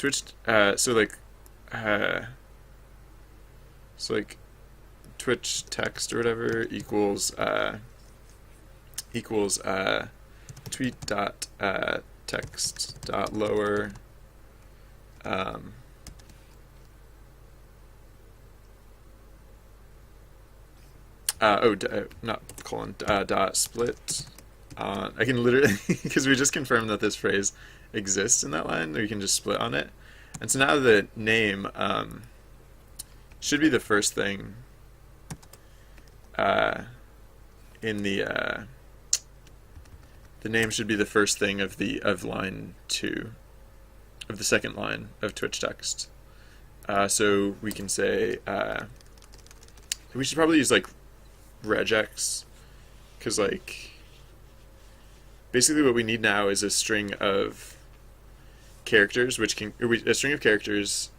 Twitch, uh, so like Twitch text or whatever equals tweet dot text dot lower not colon dot split on. I can literally because we just confirmed that this phrase exists in that line, or you can just split on it. And so now the name should be the first thing in the name should be the first thing of line 2 of the second line of Twitch text. So we can say we should probably use like regex, because like basically what we need now is a string of characters, a string of characters,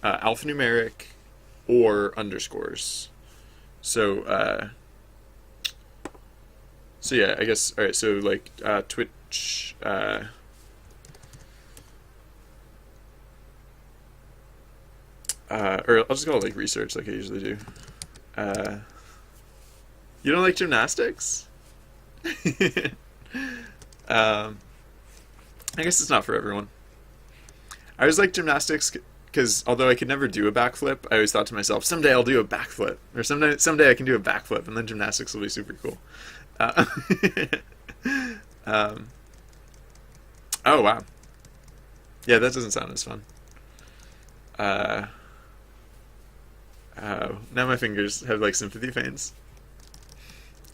alphanumeric or underscores. So yeah, I guess, all right, so like Twitch or I'll just call it like research like I usually do. You don't like gymnastics? I guess it's not for everyone. I always like gymnastics because although I could never do a backflip, I always thought to myself, someday I'll do a backflip, or someday I can do a backflip, and then gymnastics will be super cool. Oh wow, yeah, that doesn't sound as fun. Now my fingers have like sympathy veins.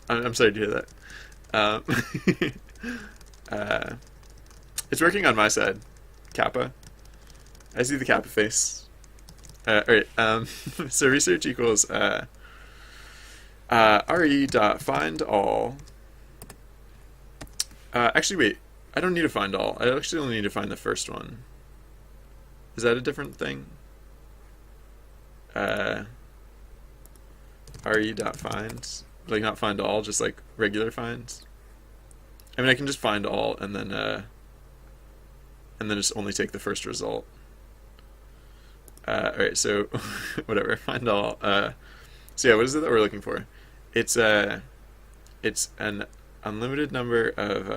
I'm sorry to hear that. It's working on my side. Kappa. I see the Kappa face. Alright, so research equals re.findAll. Actually, wait. I don't need to find all. I actually only need to find the first one. Is that a different thing? Re.find. Like, not find all, just like regular finds. I mean, I can just find all and then just only take the first result. Alright, so whatever, find all. So yeah, what is it that we're looking for? It's an unlimited number of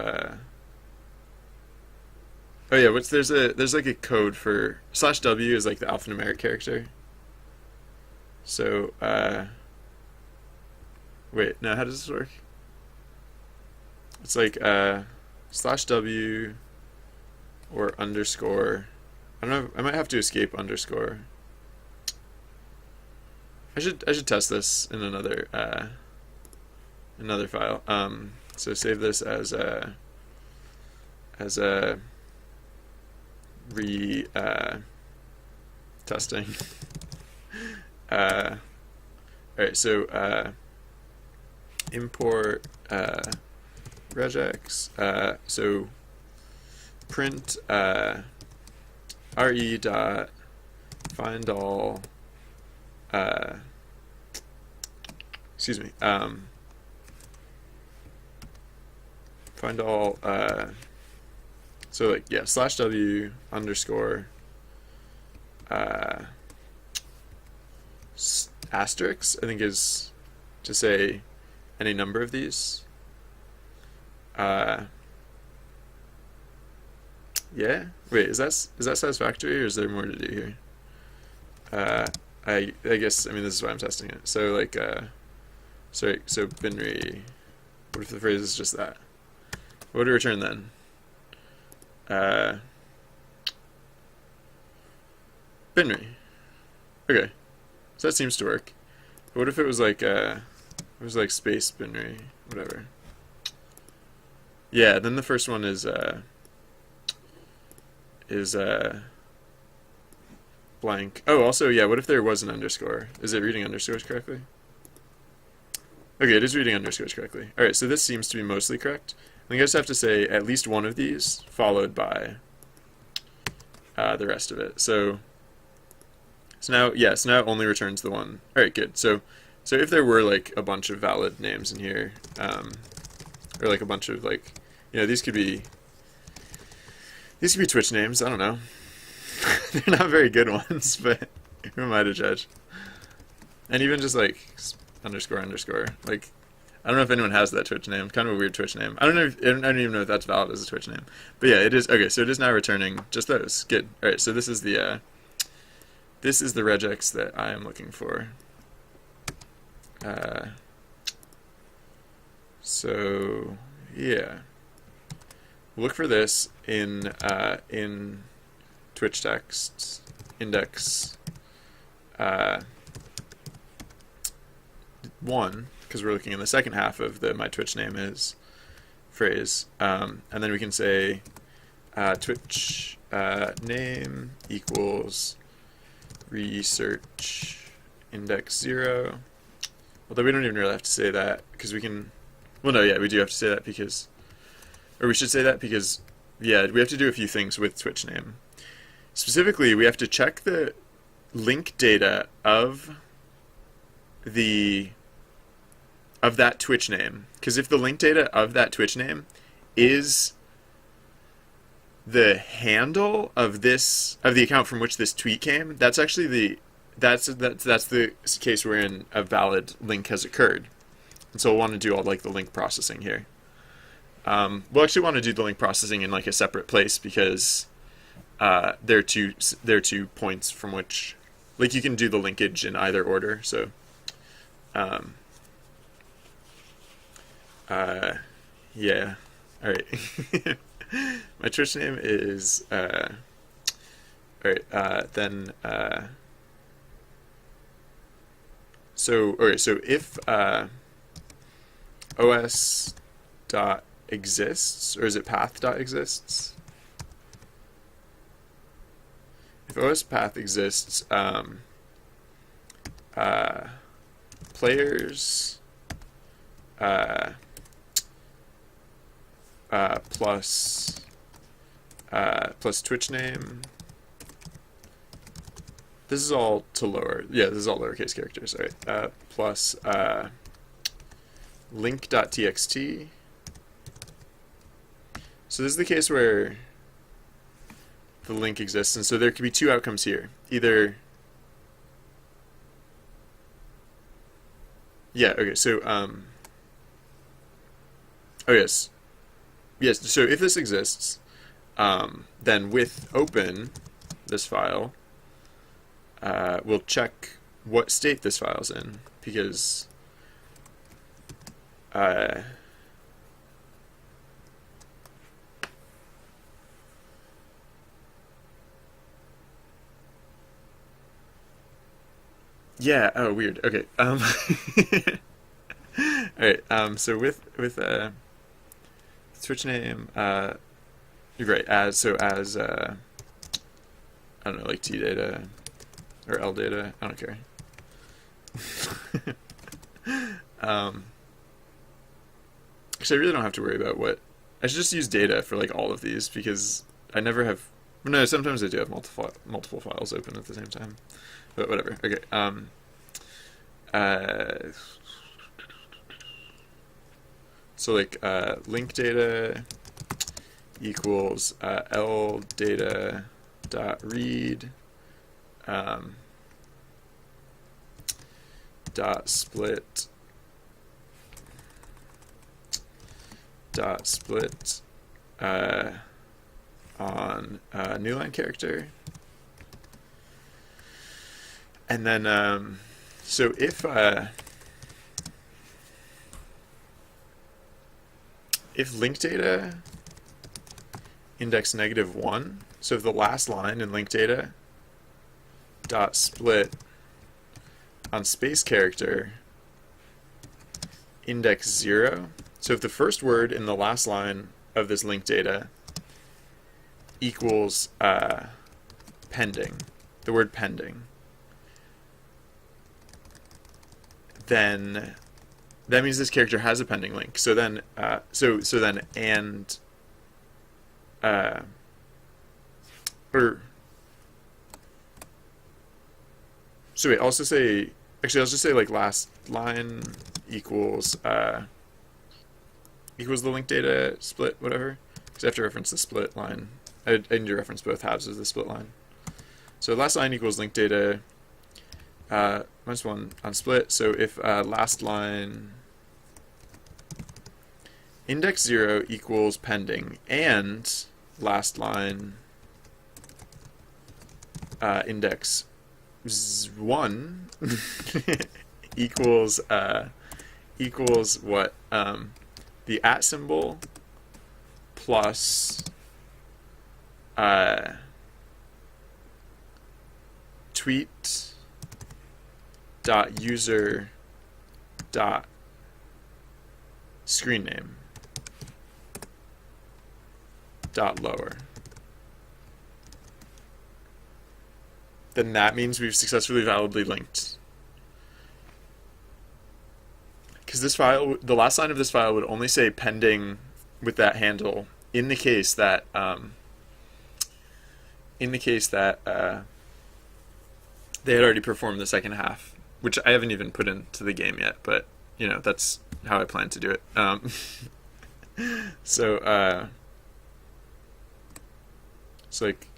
oh yeah, there's like a code for /w is like the alphanumeric character. So wait, no, how does this work? It's like /w or underscore. I don't know. I might have to escape underscore. I should test this in another file. So save this as a re testing. All right. So import regex. So print re dot find all. Excuse me. Find all. So like yeah, /w underscore asterisk. I think is to say any number of these. Yeah. Wait, is that satisfactory, or is there more to do here? I guess, I mean, this is why I'm testing it. So like so binary. What if the phrase is just that? What would it return then? Binary. Okay. So that seems to work. But what if it was like space binary, whatever. Yeah, then the first one is blank. Oh, also, yeah, what if there was an underscore? Is it reading underscores correctly? Okay, it is reading underscores correctly. Alright, so this seems to be mostly correct. I think I just have to say at least one of these, followed by the rest of it. So now it only returns the one. Alright, good. So if there were like a bunch of valid names in here, or like a bunch of like, these could be Twitch names, I don't know. they're not very good ones, but who am I to judge? And even just like underscore underscore, like I don't know if anyone has that Twitch name. Kind of a weird Twitch name. I don't even know if that's valid as a Twitch name. But yeah, it is. Okay, so it is now returning just those. Good. All right, so this is the regex that I am looking for. So yeah, look for this in Twitch text index 1, because we're looking in the second half of the my Twitch name is phrase, and then we can say Twitch name equals research index 0. Although we don't even really have to say that because we can. Well, no, yeah, we do have to say that because, or we should say that because, yeah, we have to do a few things with Twitch name. Specifically, we have to check the link data of that Twitch name, because if the link data of that Twitch name is the handle of the account from which this tweet came, that's actually that's the case wherein a valid link has occurred. And so we'll want to do all like the link processing here. We'll actually want to do the link processing in like a separate place because there are two points from which, like, you can do the linkage in either order. So yeah, all right. My Twitch name is all right. Then so if os dot exists, or is it path dot exists? If os path exists, players plus Twitch name. This is all to lower. Yeah, this is all lowercase characters. All right. Plus link.txt. So this is the case where the link exists, and so there could be two outcomes here. Either, yeah, okay, so oh yes, so if this exists, then with open this file, we'll check what state this file's in, because yeah, oh weird. Okay. All right. So with Twitch name, you're right, as I don't know, like T data or L data, I don't care. Actually, I really don't have to worry about what. I should just use data for like all of these because I never have. No, sometimes I do have multiple files open at the same time, but whatever. Okay. So like link data equals L data dot read dot split on new line character, and then so if link data index -1, so if the last line in link data dot split on space character index 0, so if the first word in the last line of this link data equals pending, the word pending, then that means this character has a pending link. So then, so then, and or so wait. I'll also say, actually, I'll just say like last line equals equals the link data split, whatever, because I have to reference the split line. I need to reference both halves of the split line. So last line equals link data minus 1 on split. So if last line index 0 equals pending and last line index 1 equals equals what, the @ symbol plus tweet dot user dot screen name dot lower, then that means we've successfully validly linked. Because this file, the last line of this file would only say pending with that handle in the case that they had already performed the second half, which I haven't even put into the game yet, but you know, that's how I plan to do it. So link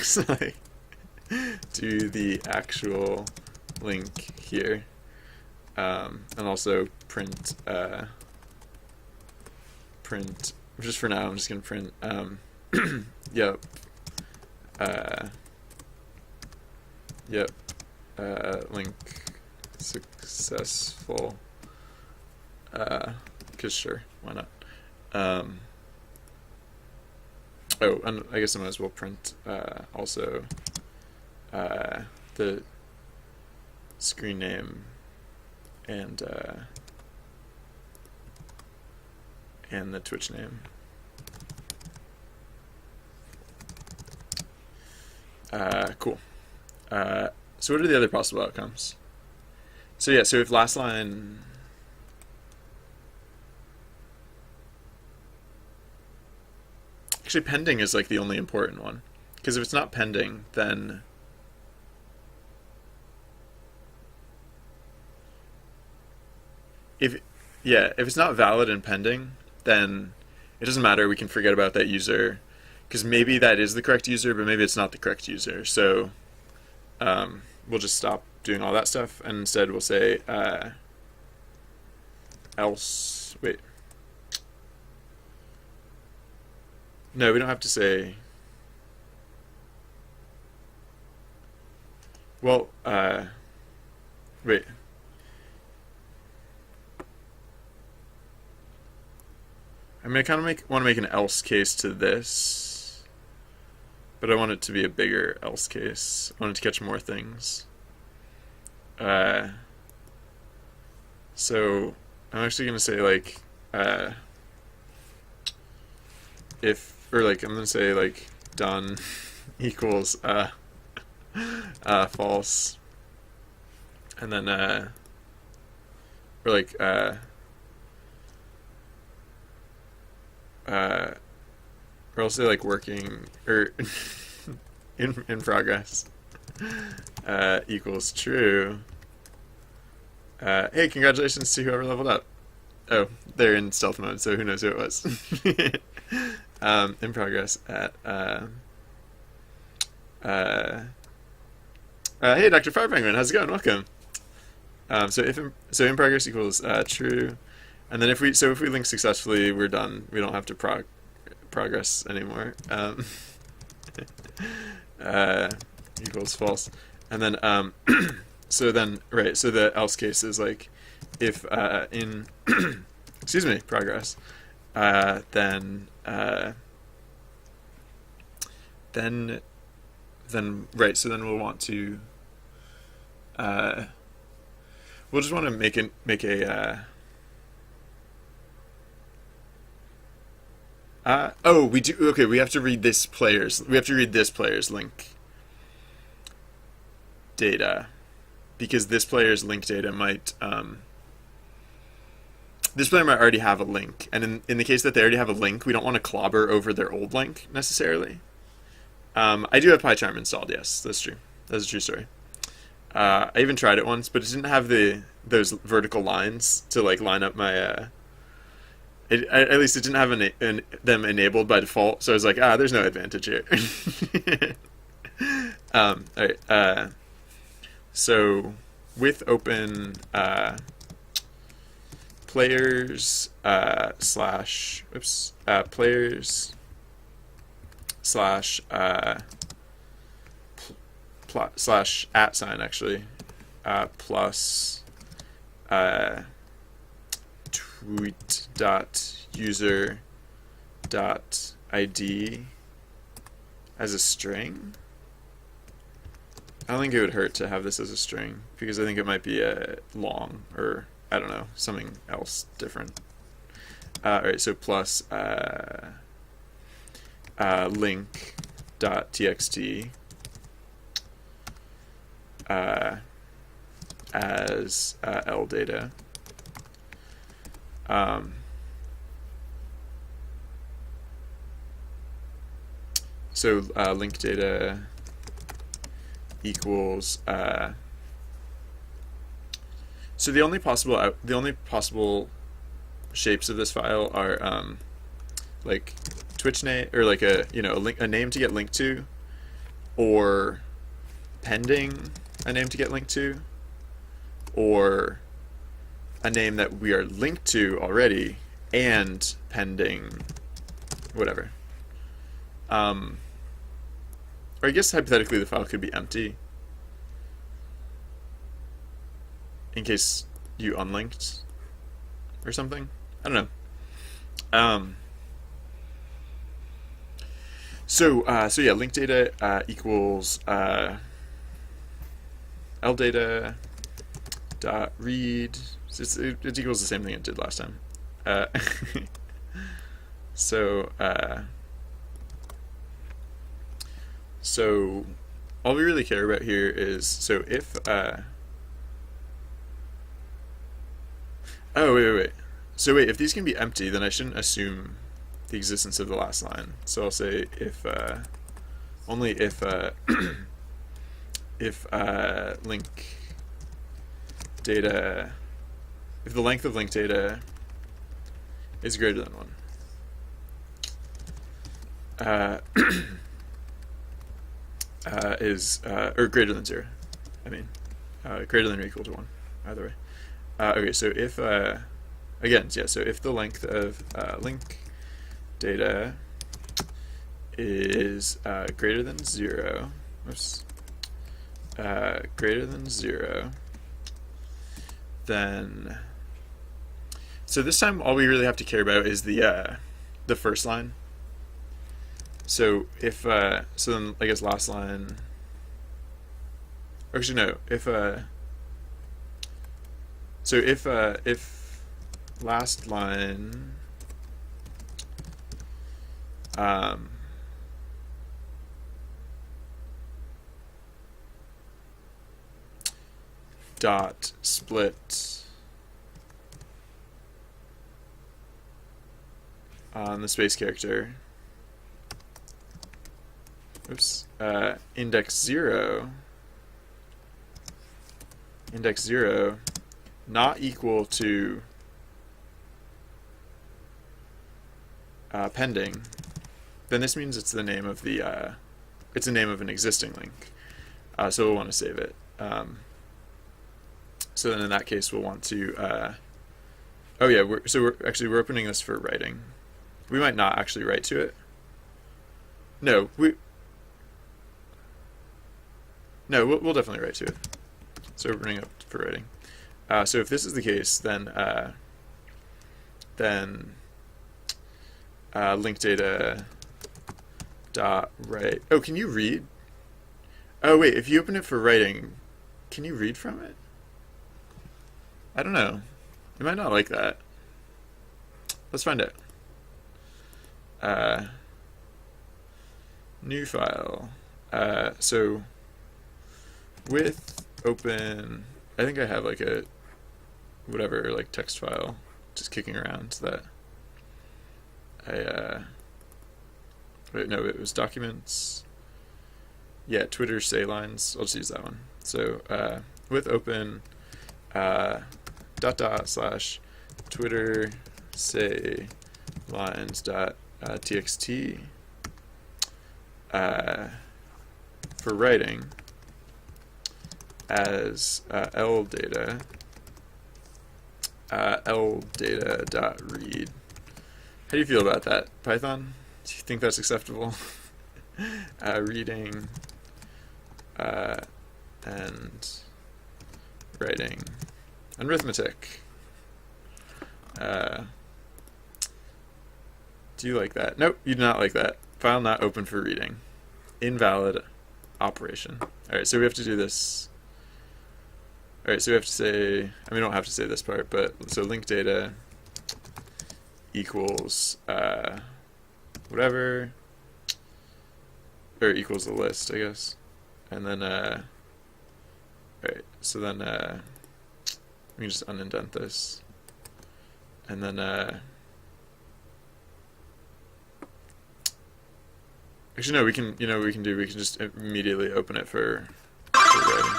so like do the actual link here, and also print just for now I'm just gonna print yep link successful, because sure, why not. Oh, and I guess I might as well print also the screen name and the Twitch name. Cool. So what are the other possible outcomes? So yeah, so if last line actually pending is like the only important one, because if it's not pending, then if it's not valid and pending, then it doesn't matter. We can forget about that user, because maybe that is the correct user, but maybe it's not the correct user. So we'll just stop doing all that stuff, and instead we'll say else. Wait. No, we don't have to say. Well, wait. I mean, I kind of want to make an else case to this, but I want it to be a bigger else case. I want it to catch more things. So I'm actually going to say like if, or like I'm going to say like done equals false, and then or like or I'll say like working or in progress equals true. Hey, congratulations to whoever leveled up. Oh, they're in stealth mode, so who knows who it was. In progress at hey, Dr. Fire Penguin, how's it going? Welcome. So in progress equals true, and then if we link successfully, we're done. We don't have to progress anymore. Equals false, and then so the else case is like if in excuse me, progress, then right, so then we'll want to we'll just want to make a oh, we do. Okay, we have to read this player's link data, because this player's link data might this player might already have a link, and in the case that they already have a link, we don't want to clobber over their old link necessarily. I do have PyCharm installed. Yes, that's true. That's a true story. I even tried it once, but it didn't have those vertical lines to like line up my at least it didn't have them enabled by default, so I was like, there's no advantage here. All right. So with open players players slash slash @ actually plus tweet.user.id as a string. I don't think it would hurt to have this as a string because I think it might be long, or I don't know, something else different. All right, so plus link.txt as ldata. So link data equals so the only possible shapes of this file are like Twitch name, or like a name to get linked to, or pending a name to get linked to, or a name that we are linked to already and pending whatever. Or I guess hypothetically the file could be empty in case you unlinked or something. I don't know. So yeah, link data equals ldata dot read. It equals the same thing it did last time. So all we really care about here is, so if oh wait. So wait, if these can be empty, then I shouldn't assume the existence of the last line. So I'll say if only if if link data, if the length of link data is greater than 1, or greater than 0. I mean, greater than or equal to 1. Either way. Okay, so if again, yeah. So if the length of link data is greater than 0, greater than 0, then so this time all we really have to care about is the first line. So if so then I guess last line. Actually no. If so if last line dot split on the space character, index 0 not equal to pending, then this means it's the name of the it's the name of an existing link. So we'll want to save it. So then in that case we'll want to oh yeah, we're opening this for writing. We might not actually write to it. No, we'll definitely write to it. So we're opening up for writing. So if this is the case, then link data dot write. Oh, can you read? Oh wait, if you open it for writing, can you read from it? I don't know. It might not like that. Let's find out. New file. So with open, I think I have like a whatever, like text file just kicking around that wait, no, it was documents. Yeah, Twitter say lines. I'll just use that one. So with open /Twitter say lines dot txt for writing as l data dot read. How do you feel about that, Python? Do you think that's acceptable? Reading and writing and arithmetic. Do you like that? Nope, you do not like that. File not open for reading. Invalid operation. Alright, so we have to do this. Alright, so we have to say, I mean, we don't have to say this part, but so link data equals whatever, or equals the list, I guess. And then, alright, so then we can just unindent this. And then, actually, no, we can, you know, we can just immediately open it for writing.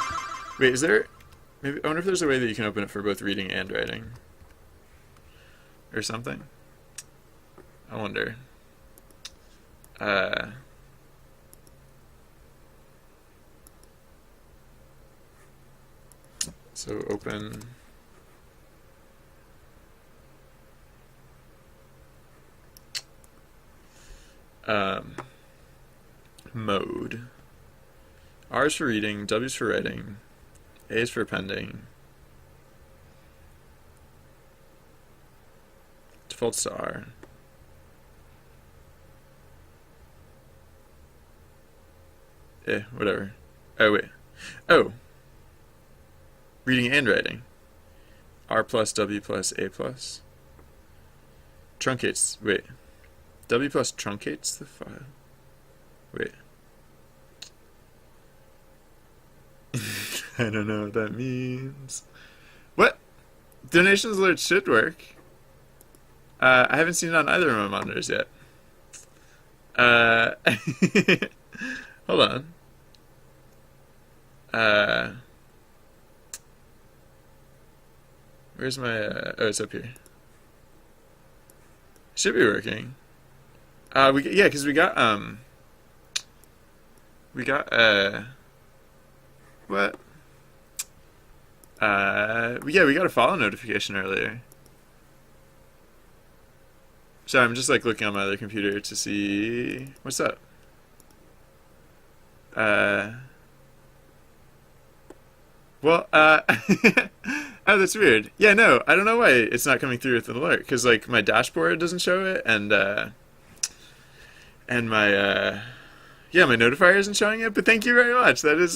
Wait, is there, maybe, I wonder if there's a way that you can open it for both reading and writing. Or something. I wonder. So open mode. R is for reading, W is for writing, A is for appending. Defaults to R. Whatever. Oh, wait. Oh. Reading and writing. R plus W plus A plus. Truncates. Wait. W plus truncates the file. Wait. I don't know what that means. What? Donations alert should work. I haven't seen it on either of my monitors yet. Hold on. Where's my, oh, it's up here. Should be working. Yeah, because we got, what? Yeah, we got a follow notification earlier. So I'm just like looking on my other computer to see what's up. Well, oh, that's weird. Yeah, no, I don't know why it's not coming through with an alert, because like my dashboard doesn't show it, and my yeah, my notifier isn't showing it. But thank you very much. That is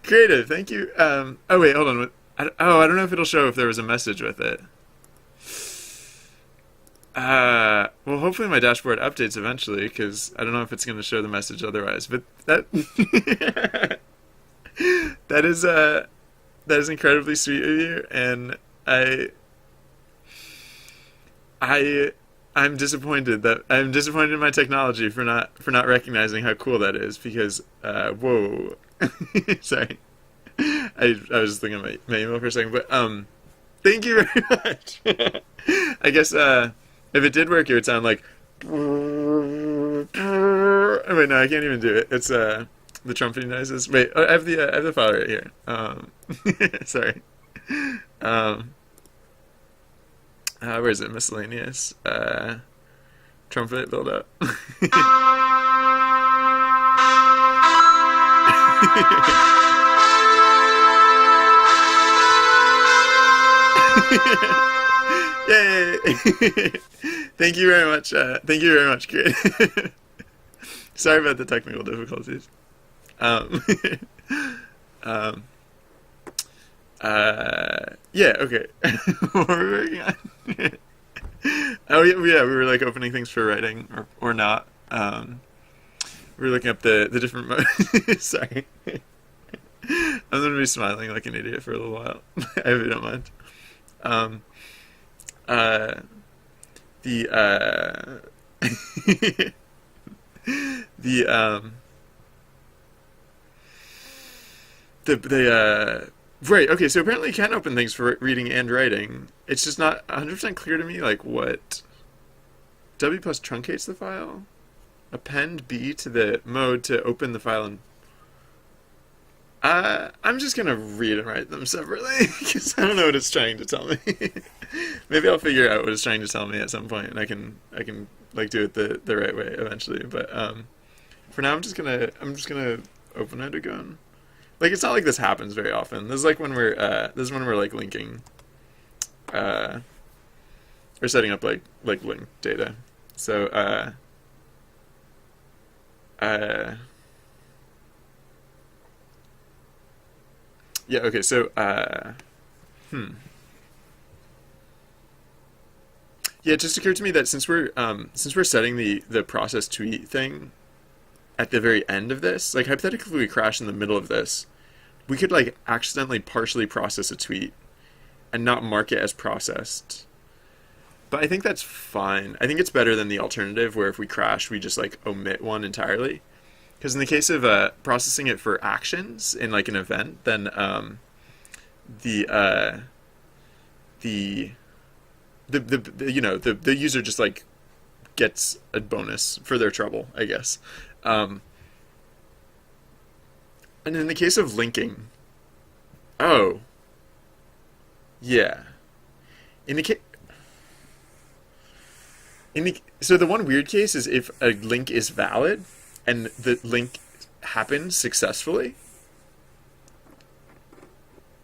creative. Thank you. Oh wait, hold on. I don't know if it'll show if there was a message with it. Well, hopefully my dashboard updates eventually, because I don't know if it's going to show the message otherwise. But that that is incredibly sweet of you, and I'm disappointed in my technology for not recognizing how cool that is, because whoa. Sorry. I was just looking at my email for a second, but thank you very much. I guess if it did work, it would sound like oh wait, no, I can't even do it. It's the trumpeting noises. Wait, I have the file right here. Sorry. Where is it? Miscellaneous. Trumpet build up. Yay! Thank you very much. Thank you very much, Kid. Sorry about the technical difficulties. Yeah, okay. What were we working on? Oh yeah, we were like opening things for writing or not. We were looking up the different modes. Sorry. I'm gonna be smiling like an idiot for a little while. I hope you don't mind. Right. Okay. So apparently you can open things for reading and writing. It's just not 100% clear to me, like what W plus truncates the file. Append B to the mode to open the file and I'm just gonna read and write them separately because I don't know what it's trying to tell me. Maybe I'll figure out what it's trying to tell me at some point, and I can like do it the right way eventually. But for now, I'm just gonna open it again. Like it's not like this happens very often. This is like when we're like linking, or setting up like link data. So yeah, okay, so yeah, it just occurred to me that since we're setting the process tweet thing at the very end of this, like hypothetically if we crash in the middle of this, we could like accidentally partially process a tweet and not mark it as processed. But I think that's fine. I think it's better than the alternative where if we crash, we just like omit one entirely. Because in the case of processing it for actions in like an event, then the, uh, the the user just like gets a bonus for their trouble, I guess. Um, and in the case of linking, oh yeah, in the case. So the one weird case is if a link is valid and the link happens successfully.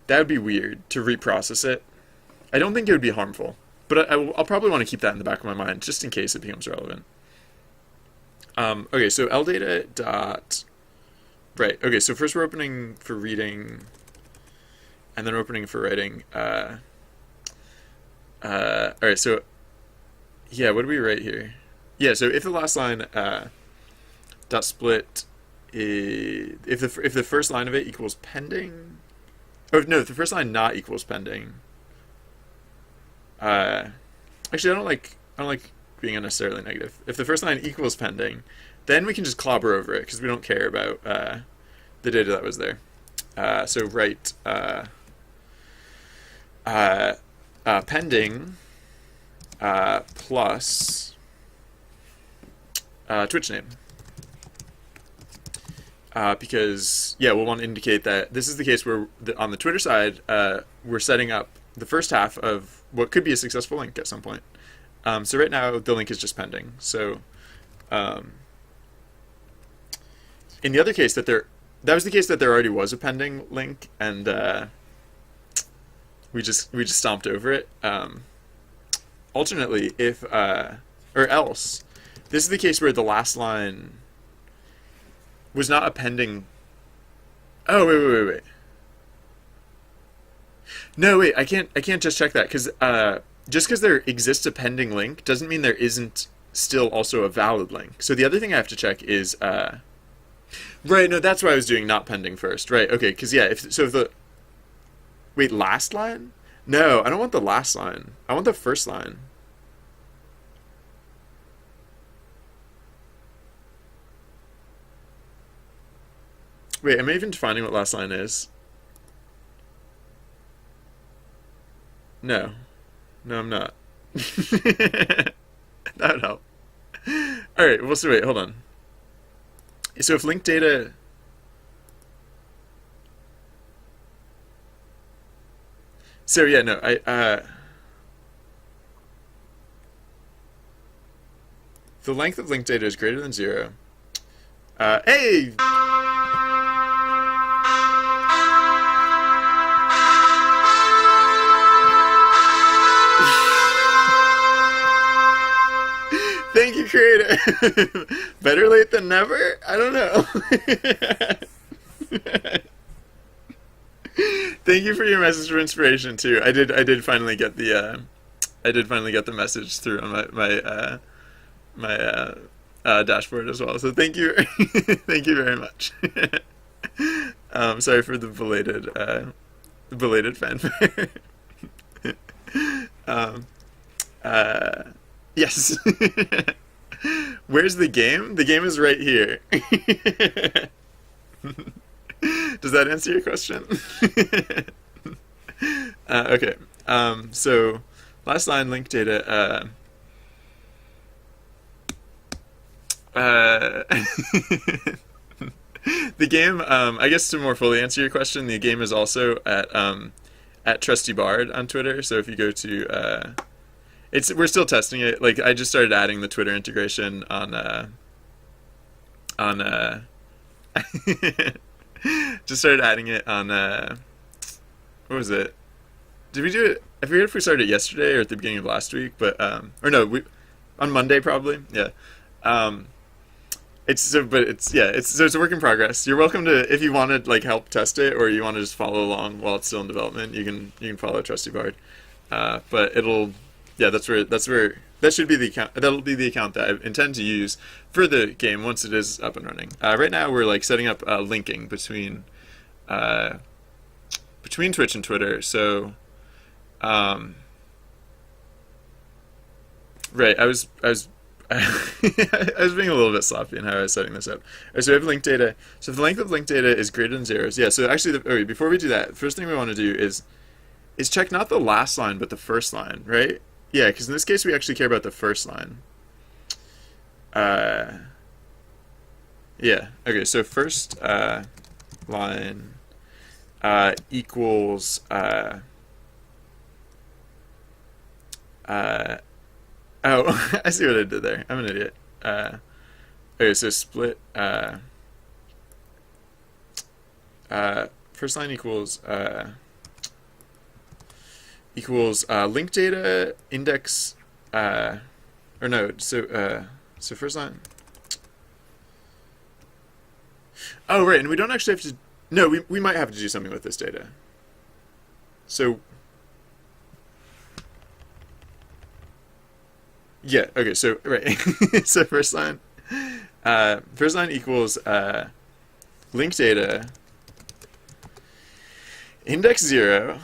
That would be weird to reprocess it. I don't think it would be harmful, but I'll probably want to keep that in the back of my mind just in case it becomes relevant. Okay, so ldata dot right. Okay, so first we're opening for reading, and then we're opening for writing. All right, so yeah, what do we write here? Yeah, so if the last line dot split is, if the first line of it equals pending, or no, if the first line not equals pending. Actually, I don't like being unnecessarily negative. If the first line equals pending, then we can just clobber over it because we don't care about the data that was there. So write pending plus Twitch name. Because, yeah, we'll want to indicate that this is the case where on the Twitter side, we're setting up the first half of what could be a successful link at some point. So right now, the link is just pending. So in the other case that was the case that there already was a pending link, and we just stomped over it. Alternately, if or else, this is the case where the last line was not a pending. Oh wait. No wait, I can't just check that because just because there exists a pending link doesn't mean there isn't still also a valid link. So the other thing I have to check is right. No, that's why I was doing not pending first. Right. Okay. Because yeah, if the wait last line. No, I don't want the last line. I want the first line. Wait, am I even defining what last line is? No. No, I'm not. That would help. Alright, well, so wait, hold on. So if linked data... So yeah, no, the length of linked data is greater than 0. Hey! Thank you, creator. Better late than never? I don't know. Thank you for your message of inspiration too. I did finally get the message through on my dashboard as well. So thank you, thank you very much. Sorry for the belated fanfare. Yes. Where's the game? The game is right here. Does that answer your question? Okay. So last line link data. The game. I guess to more fully answer your question, the game is also at Trusty Bard on Twitter. So if you go to we're still testing it. Like I just started adding the Twitter integration on just started adding it on what was it? Did we do it? I forget if we started it yesterday or at the beginning of last week, but or no, we on Monday probably. Yeah. Um, it's a work in progress. You're welcome to if you want to like help test it or you want to just follow along while it's still in development. You can follow Trusty Bard, but it'll that's where that should be the account. That'll be the account that I intend to use for the game once it is up and running. Right now we're like setting up linking uh, between Twitch and Twitter. So um, right, I was being a little bit sloppy in how I was setting this up. All right, so we have link data. So if the length of link data is greater than zeros, yeah. So actually, okay, before we do that, the first thing we want to do is check not the last line but the first line, right? Yeah, because in this case we actually care about the first line. Uh, yeah. Okay. So first line equals uh, oh, I see what I did there. I'm an idiot. Okay, so split. First line equals link data index. Or no. So first line. Oh, right, and we don't actually have to. No, we might have to do something with this data. So yeah. Okay. So right. So first line equals link data index 0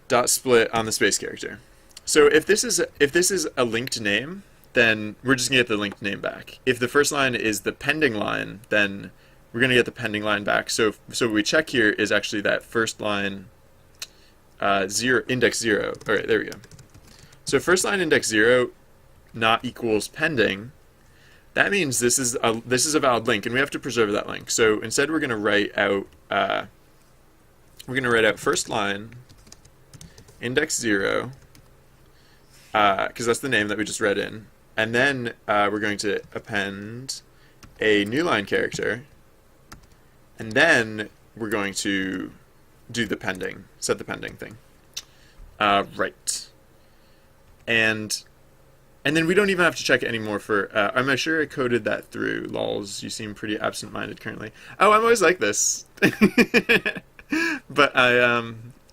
dot split on the space character. So if this is a linked name, then we're just gonna get the linked name back. If the first line is the pending line, then we're gonna get the pending line back. So what we check here is actually that first line zero index 0. All right, there we go. So first line index 0 not equals pending. That means this is a valid link, and we have to preserve that link. So instead, we're going to write out first line index 0 because that's the name that we just read in, and then we're going to append a new line character, and then we're going to do the pending, set the pending thing. Right. And then we don't even have to check it anymore for, I'm sure I coded that through. Lols, you seem pretty absent-minded currently. Oh, I'm always like this. But I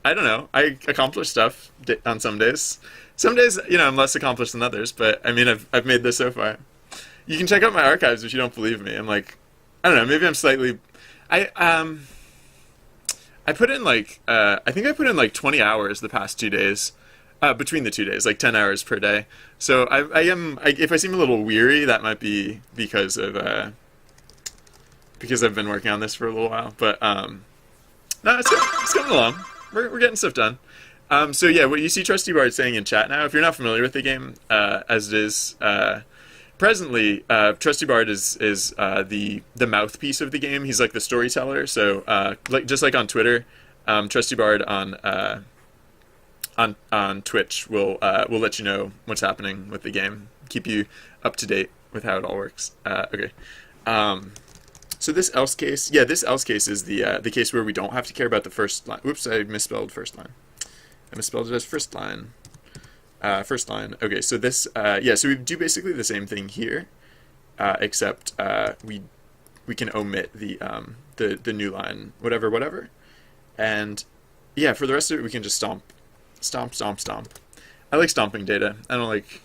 don't know. I accomplish stuff on some days. Some days, I'm less accomplished than others, but I mean, I've made this so far. You can check out my archives if you don't believe me. I'm like, I don't know, maybe I'm slightly, I put in I think I put in 20 hours the past 2 days. Between the 2 days, like 10 hours per day. So if I seem a little weary, that might be because I've been working on this for a little while. But no, it's coming along. We're getting stuff done. So yeah, what you see Trusty Bard saying in chat now, if you're not familiar with the game, as it is presently, Trusty Bard is the mouthpiece of the game. He's like the storyteller. So just like on Twitter, Trusty Bard on Twitch will let you know what's happening with the game, keep you up to date with how it all works. Okay. So this else case is the case where we don't have to care about the first line. Whoops, I misspelled first line. I misspelled it as first line. First line. Okay, so this so we do basically the same thing here, except we can omit the new line, whatever, and yeah, for the rest of it we can just stomp. I like stomping data. I like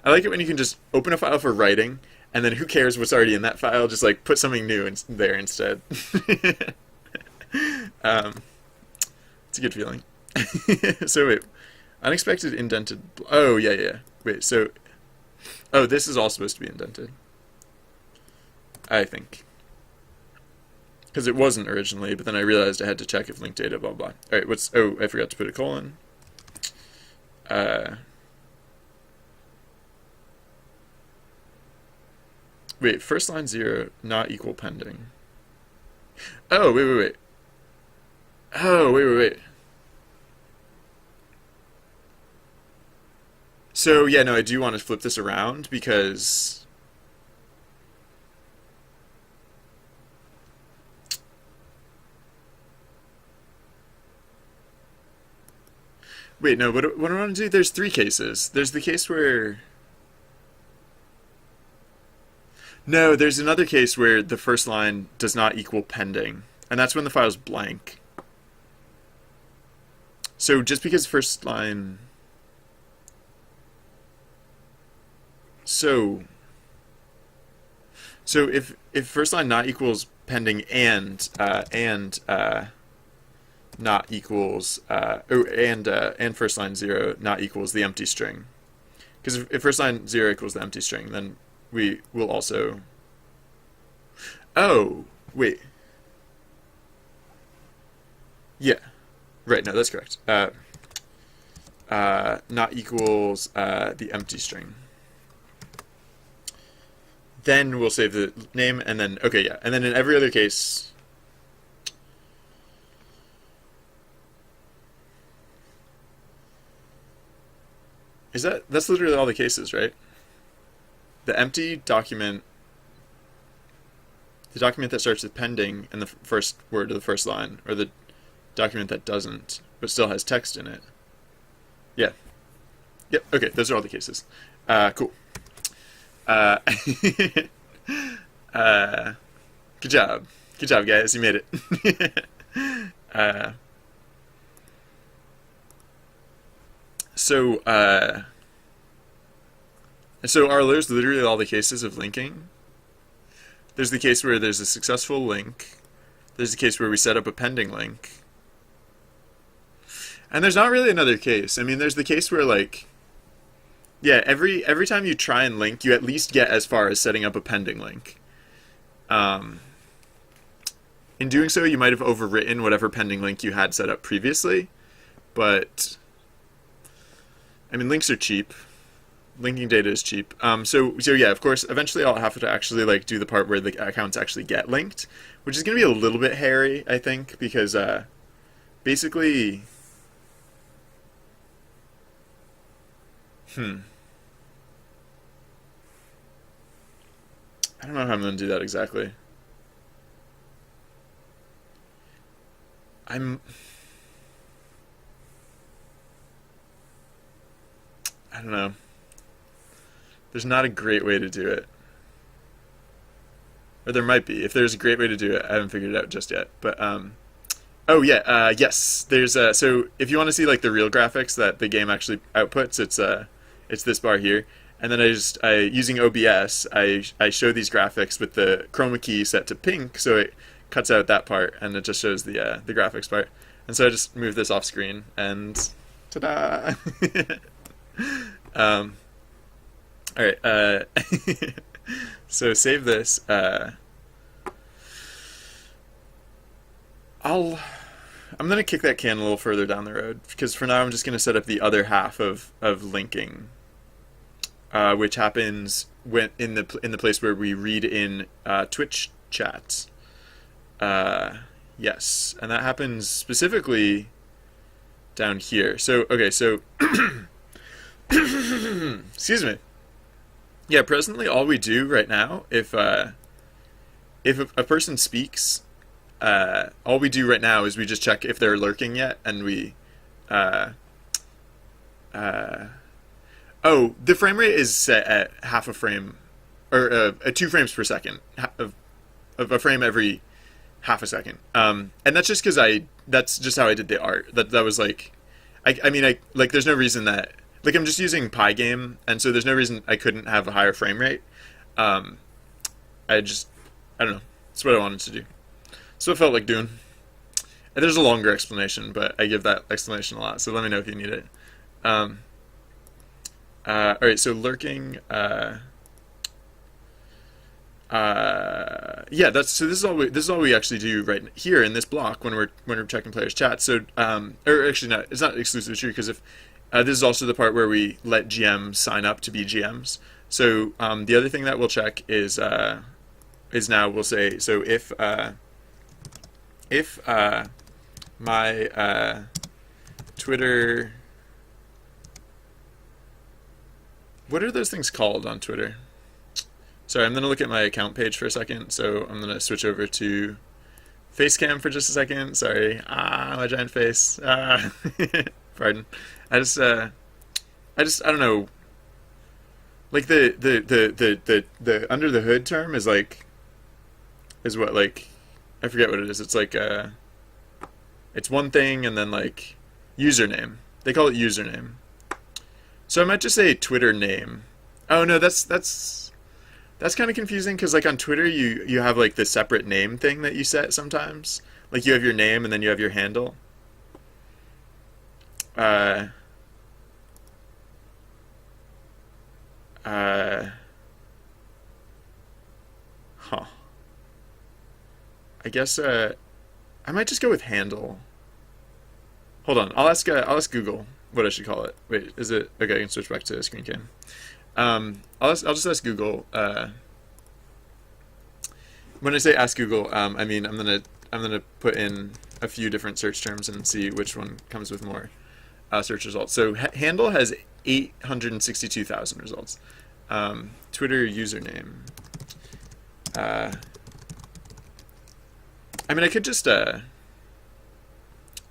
it when you can just open a file for writing, and then who cares what's already in that file? Just like put something new in there instead. It's a good feeling. So wait, unexpected indented. Oh yeah. Wait, so this is all supposed to be indented, I think. because it wasn't originally, but then I realized I had to check if linked data, blah, blah. All right, I forgot to put a colon. Wait, first line 0, not equal pending. Oh, wait. Oh, wait. So, yeah, no, I do want to flip this around because... Wait, no, what do I want to do? There's 3 cases. There's the case where... No, there's another case where the first line does not equal pending, and that's when the file's blank. So just because first line... So if first line not equals pending and not equals and first line 0 not equals the empty string, because if first line 0 equals the empty string, then we will also... Oh, wait. Yeah. Right, no, that's correct. Not equals the empty string. Then we'll save the name, and then, okay, yeah. And then in every other case... That's literally all the cases, right? The empty document, the document that starts with pending in the first word of the first line, or the document that doesn't, but still has text in it. Yeah. Yep, okay, those are all the cases. Cool. Good job. Good job, guys. You made it. So are those literally all the cases of linking? There's the case where there's a successful link. There's the case where we set up a pending link. And there's not really another case. I mean, there's the case where, like, yeah, every time you try and link, you at least get as far as setting up a pending link. In doing so, you might have overwritten whatever pending link you had set up previously, but I mean, links are cheap. Linking data is cheap. So yeah, of course, eventually I'll have to actually like do the part where the accounts actually get linked, which is going to be a little bit hairy, I think, because basically, I don't know how I'm going to do that exactly. I don't know. There's not a great way to do it. Or there might be. If there's a great way to do it, I haven't figured it out just yet. But, oh yeah, yes. There's, so if you want to see like the real graphics that the game actually outputs, it's this bar here. And then using OBS, I show these graphics with the chroma key set to pink, so it cuts out that part, and it just shows the graphics part. And so I just move this off screen, and ta-da! All right. So save this. I'm gonna kick that can a little further down the road, because for now I'm just gonna set up the other half of linking, which happens when in the place where we read in Twitch chats. Yes, and that happens specifically down here. So okay, so excuse me. Yeah, presently all we do right now, if a person speaks, all we do right now is we just check if they're lurking yet, and we oh, the frame rate is set at half a frame, or 2 frames per second, of a frame every half a second. And that's just because that's just how I did the art. That was like, I mean, like, there's no reason that, like, I'm just using Pygame, and so there's no reason I couldn't have a higher frame rate. I don't know. It's what I wanted to do. That's what I felt like doing. And there's a longer explanation, but I give that explanation a lot, so let me know if you need it. Alright, so lurking, yeah, that's so. This is all we actually do right here in this block when we're checking players' chat. So, or actually, not. It's not exclusively true because if this is also the part where we let GMs sign up to be GMs. So the other thing that we'll check is now we'll say so if my Twitter, what are those things called on Twitter? Sorry, I'm going to look at my account page for a second. So I'm going to switch over to Facecam for just a second. Sorry. My giant face. Pardon. I don't know. Like the under the hood term is what, like, I forget what it is. It's like, it's one thing and then like username. They call it username. So I might just say Twitter name. Oh no, that's kind of confusing because like on Twitter you have like the separate name thing that you set sometimes. Like you have your name and then you have your handle. Huh. I guess I might just go with handle. Hold on, I'll ask Google what I should call it. Wait, is it okay? I can switch back to screen cam. I'll just ask Google. When I say ask Google, I mean I'm gonna put in a few different search terms and see which one comes with more search results. So handle has 862,000 results. Twitter username. I mean, I could just Twitter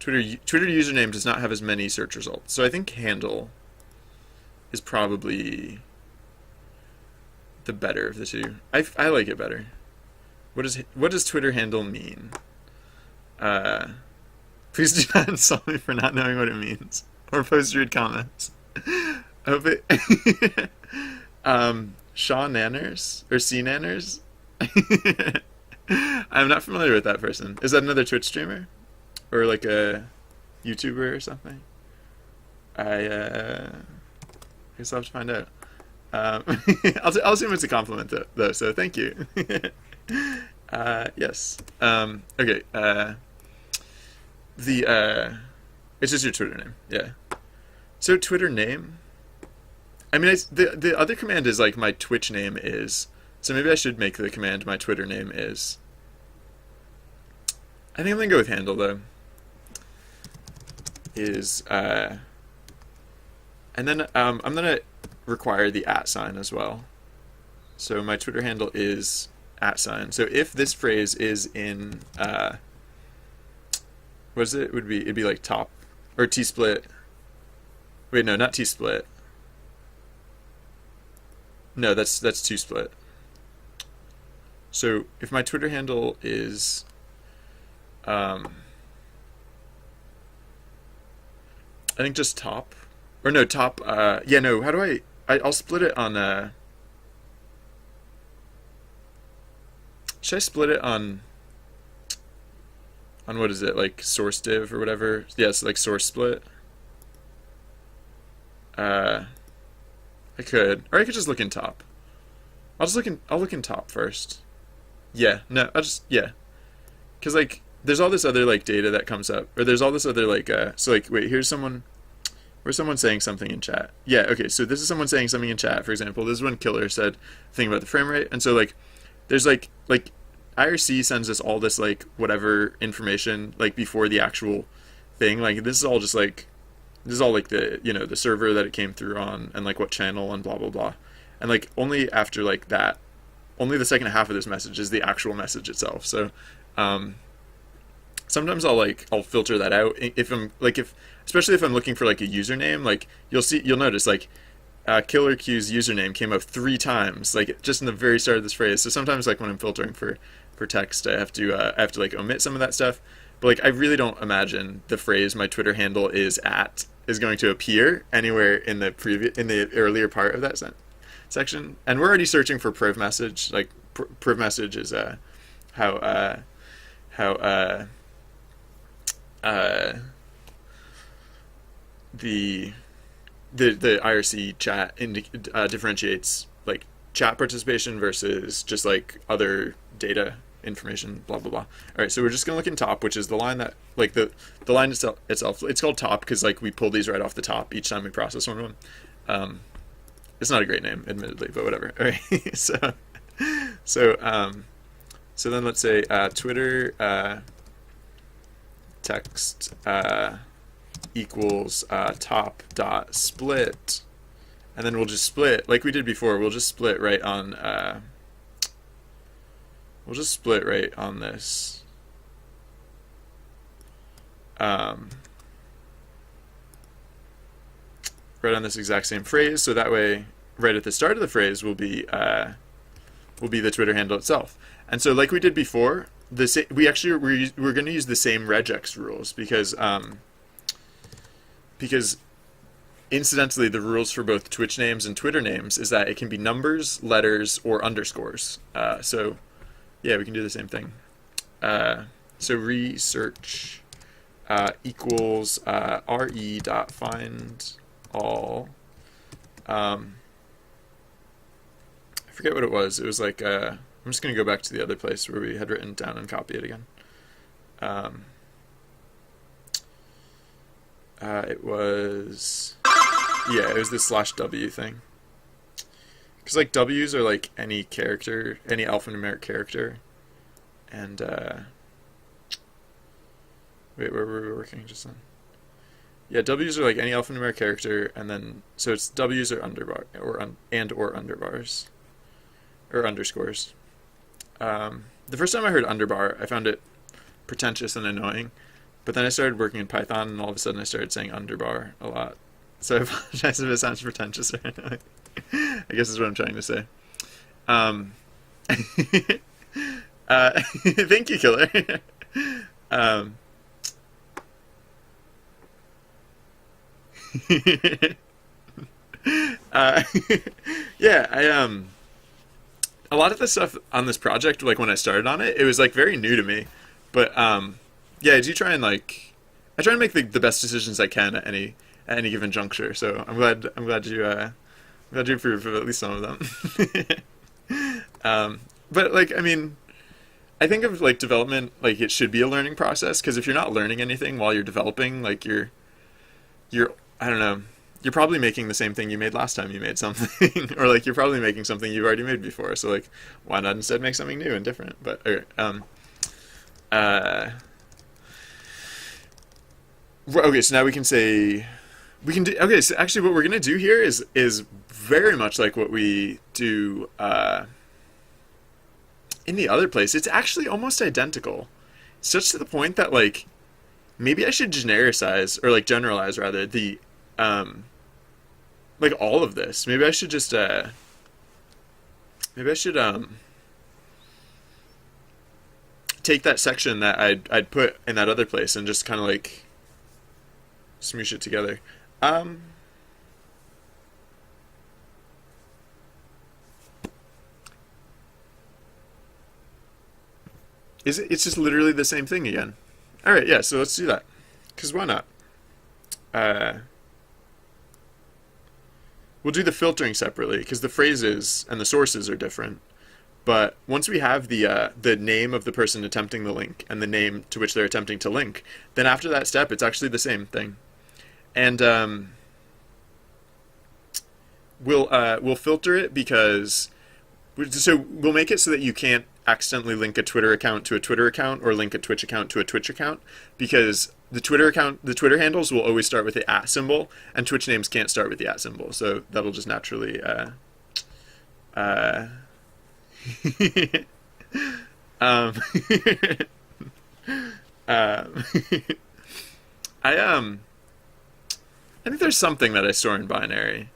username does not have as many search results, so I think handle is probably the better of the two. I like it better. What does Twitter handle mean? Please do not insult me for not knowing what it means or post rude comments. I hope it. Shaw Nanners or C Nanners. I'm not familiar with that person. Is that another Twitch streamer or like a YouTuber or something? I guess I'll have to find out. I'll assume it's a compliment though. So thank you. Yes. Okay. It's just your Twitter name. Yeah. So Twitter name. I mean, the other command is like my Twitch name is. So maybe I should make the command my Twitter name is. I think I'm gonna go with handle though. Is and then I'm gonna require the @ sign as well. So my Twitter handle is @ sign. So if this phrase is in what is it? It'd be like top or T-split. Wait, no, not T-split. No, that's 2-split. So if my Twitter handle is I think just top. Or no, top yeah, no, how do I'll split it on should I split it on what is it, like source div or whatever? Yeah, it's like source split. I could, or I could just look in top. I'll look in top first. Yeah, no, yeah. Cause like, there's all this other like data that comes up, or there's all this other like, so like, wait, where's someone saying something in chat. Yeah, okay, so this is someone saying something in chat, for example. This is when Killer said the thing about the frame rate, and so like, there's like IRC sends us all this like whatever information like before the actual thing. Like this is all like the, you know, the server that it came through on and like what channel and blah blah blah. And like only after like that, only the second half of this message is the actual message itself. So sometimes I'll filter that out especially if I'm looking for like a username. Like you'll notice like Killer Q's username came up 3 times, like just in the very start of this phrase. So sometimes like when I'm filtering for text, I have to like omit some of that stuff. But like I really don't imagine the phrase my Twitter handle is going to appear anywhere in the earlier part of that section. And we're already searching for priv message. Like priv message is how the IRC chat differentiates like chat participation versus just like other data information, blah blah blah. All right, so we're just gonna look in top, which is the line that like the line itself. It's called top because like we pull these right off the top each time we process one of them. It's not a great name, admittedly, but whatever. All right, so then let's say Twitter text equals top dot split, and then we'll just split like we did before. We'll just split right on this. Right on this exact same phrase, so that way, right at the start of the phrase will be the Twitter handle itself. And so, like we did before, we're going to use the same regex rules because incidentally, the rules for both Twitch names and Twitter names is that it can be numbers, letters, or underscores. So yeah, we can do the same thing. So research equals re.find all. I forget what it was. It was like I'm just going to go back to the other place where we had written down and copy it again. It was this /w thing. Because like W's are like any character, any alphanumeric character, and wait, where were we working just then? Yeah, W's are like any alphanumeric character, and then so it's W's or underbar or underbars or underscores. The first time I heard underbar, I found it pretentious and annoying, but then I started working in Python, and all of a sudden I started saying underbar a lot. So I apologize if it sounds pretentious or annoying. I guess is what I'm trying to say. Thank you, Killer. Yeah, a lot of the stuff on this project, like when I started on it, it was like very new to me. But yeah, I do try and like I try and make the best decisions I can at any given juncture. So I'm glad you approve of at least some of them. But like, I mean, I think of like development like it should be a learning process, because if you're not learning anything while you're developing, like you're I don't know, you're probably making the same thing you made last time you made something, or like you're probably making something you've already made before. So like, why not instead make something new and different? But okay, okay, so now we can say okay. So actually, what we're gonna do here is very much like what we do in the other place. It's actually almost identical, such to the point that like maybe I should generalize rather the like all of this. Maybe I should just take that section that I'd put in that other place and just kind of like smoosh it together. It's just literally the same thing again. All right, yeah, so let's do that. Because why not? We'll do the filtering separately, because the phrases and the sources are different. But once we have the name of the person attempting the link and the name to which they're attempting to link, then after that step, it's actually the same thing. And we'll filter it because we'll make it so that you can't accidentally link a Twitter account to a Twitter account or link a Twitch account to a Twitch account, because the Twitter handles will always start with the @ symbol, and Twitch names can't start with the @ symbol. So that'll just naturally I think there's something that I store in binary.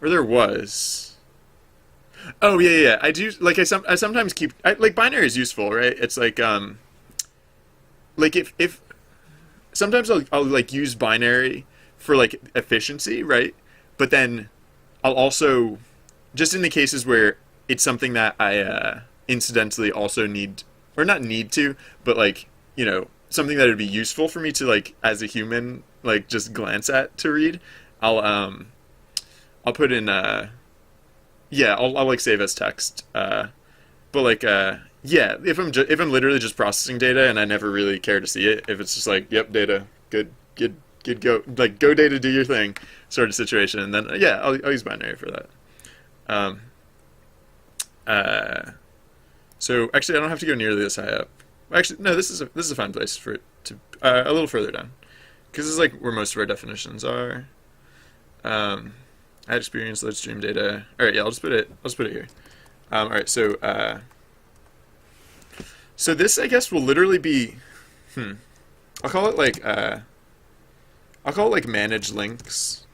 Or there was. Oh yeah. I do like I sometimes keep like binary is useful, right? It's like if sometimes I'll like use binary for like efficiency, right? But then I'll also, just in the cases where it's something that I incidentally also need, or not need to, but like, you know, something that would be useful for me to like as a human like just glance at to read, I'll put in I'll like save as text but like yeah, if I'm literally just processing data and I never really care to see it, if it's just like, yep, data, good, go, like go data, do your thing, sort of situation, and then yeah, I'll use binary for that. Um, uh, so actually, I don't have to go nearly this high up. Actually, no, this is a fine place for it to a little further down, because this is like where most of our definitions are. Add experience, load stream data. All right, yeah, I'll just put it here. All right, so this I guess will literally be, I'll call it like manage links,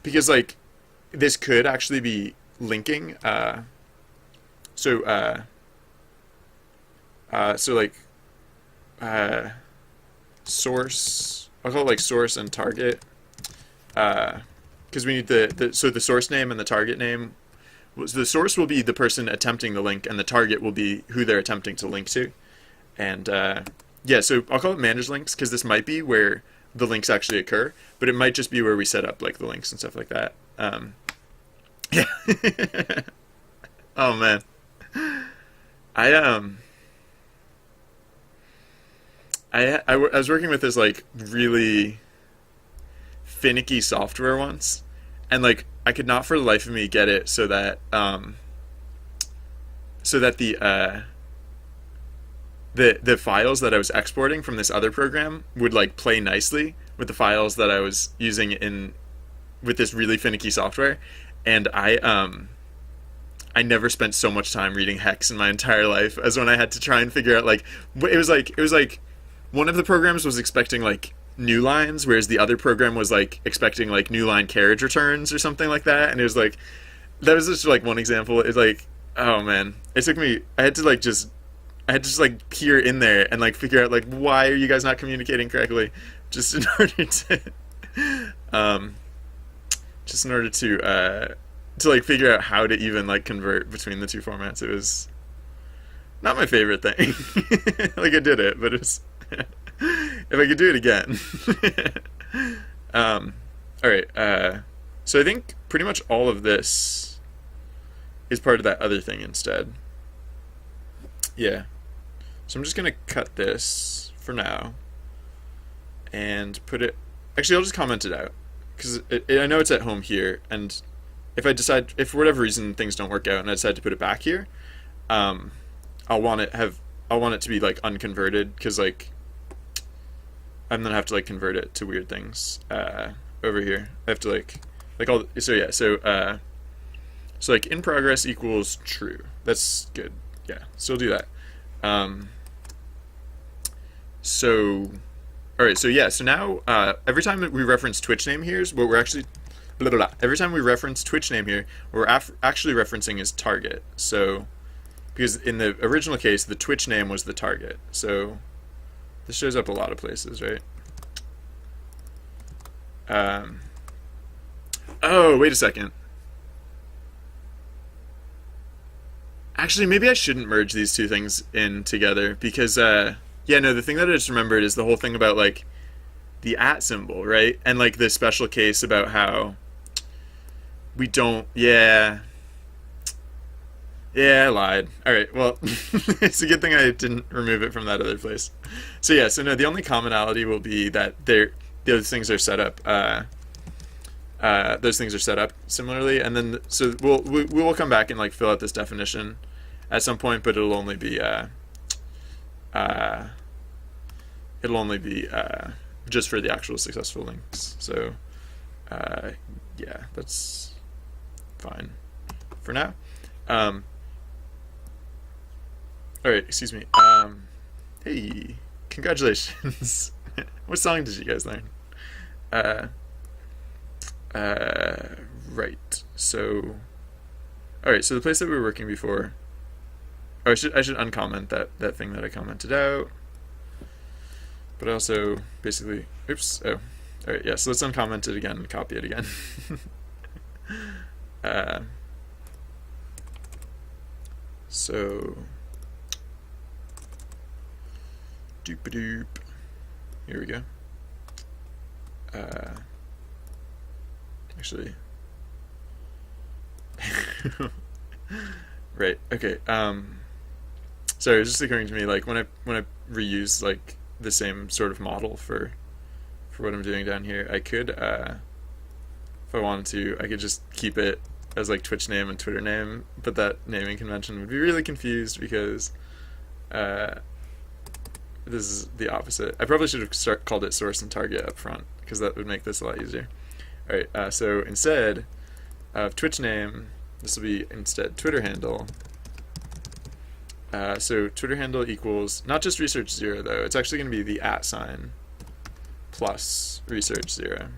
because like this could actually be linking. So like source. I'll call it like source and target. Because we need so the source name and the target name. The source will be the person attempting the link, and the target will be who they're attempting to link to. And yeah, so I'll call it manage links, because this might be where the links actually occur, but it might just be where we set up like the links and stuff like that. Yeah. Oh man, I I was working with this like really finicky software once, and like I could not for the life of me get it so that the files that I was exporting from this other program would like play nicely with the files that I was using in with this really finicky software. And I never spent so much time reading hex in my entire life as when I had to try and figure out like it was like one of the programs was expecting like new lines, whereas the other program was like expecting like new line carriage returns or something like that. And it was like, that was just like one example. It's like, oh man, it took me, I had to just like peer in there and like figure out like, why are you guys not communicating correctly, just in order to like figure out how to even like convert between the two formats. It was not my favorite thing. Like I did it, but it's if I could do it again. All right. So I think pretty much all of this is part of that other thing instead. Yeah. So I'm just gonna cut this for now and put it. Actually, I'll just comment it out, because I know it's at home here, and if I decide, if for whatever reason things don't work out and I decide to put it back here, I'll want it to be like unconverted, because like I'm gonna have to like convert it to weird things over here. I have to like all, so yeah, so like in progress equals true. That's good. Yeah, still do that. So all right, so yeah, so now every time that we reference Twitch name here is what we're actually blah, blah, blah. Every time we reference Twitch name here, what we're actually referencing is target. So because in the original case the Twitch name was the target, so this shows up a lot of places, right? Oh, wait a second. Actually, maybe I shouldn't merge these two things in together, because yeah, no, the thing that I just remembered is the whole thing about like the @ symbol, right? And like the special case about how we don't, yeah, I lied. All right, well, it's a good thing I didn't remove it from that other place. So yeah, so no, the only commonality will be that those things are set up. Those things are set up similarly, and then so we will come back and like fill out this definition at some point, but it'll only be just for the actual successful links. So yeah, that's fine for now. All right, excuse me. Hey, congratulations. What song did you guys learn? Right. So, all right. So the place that we were working before. Oh, I should uncomment that thing that I commented out. But also basically, oops. Oh, all right. Yeah. So let's uncomment it again and copy it again. So, doop-a-doop. Here we go. Actually, Right. Okay. Sorry, it was just occurring to me, like when I reuse like the same sort of model for what I'm doing down here, I could, if I wanted to, I could just keep it as like Twitch name and Twitter name, but that naming convention would be really confused because uh, this is the opposite. I probably should have called it source and target up front because that would make this a lot easier. All right. So instead of Twitch name, this will be instead Twitter handle. So Twitter handle equals not just research0 though. It's actually going to be the @ plus research0.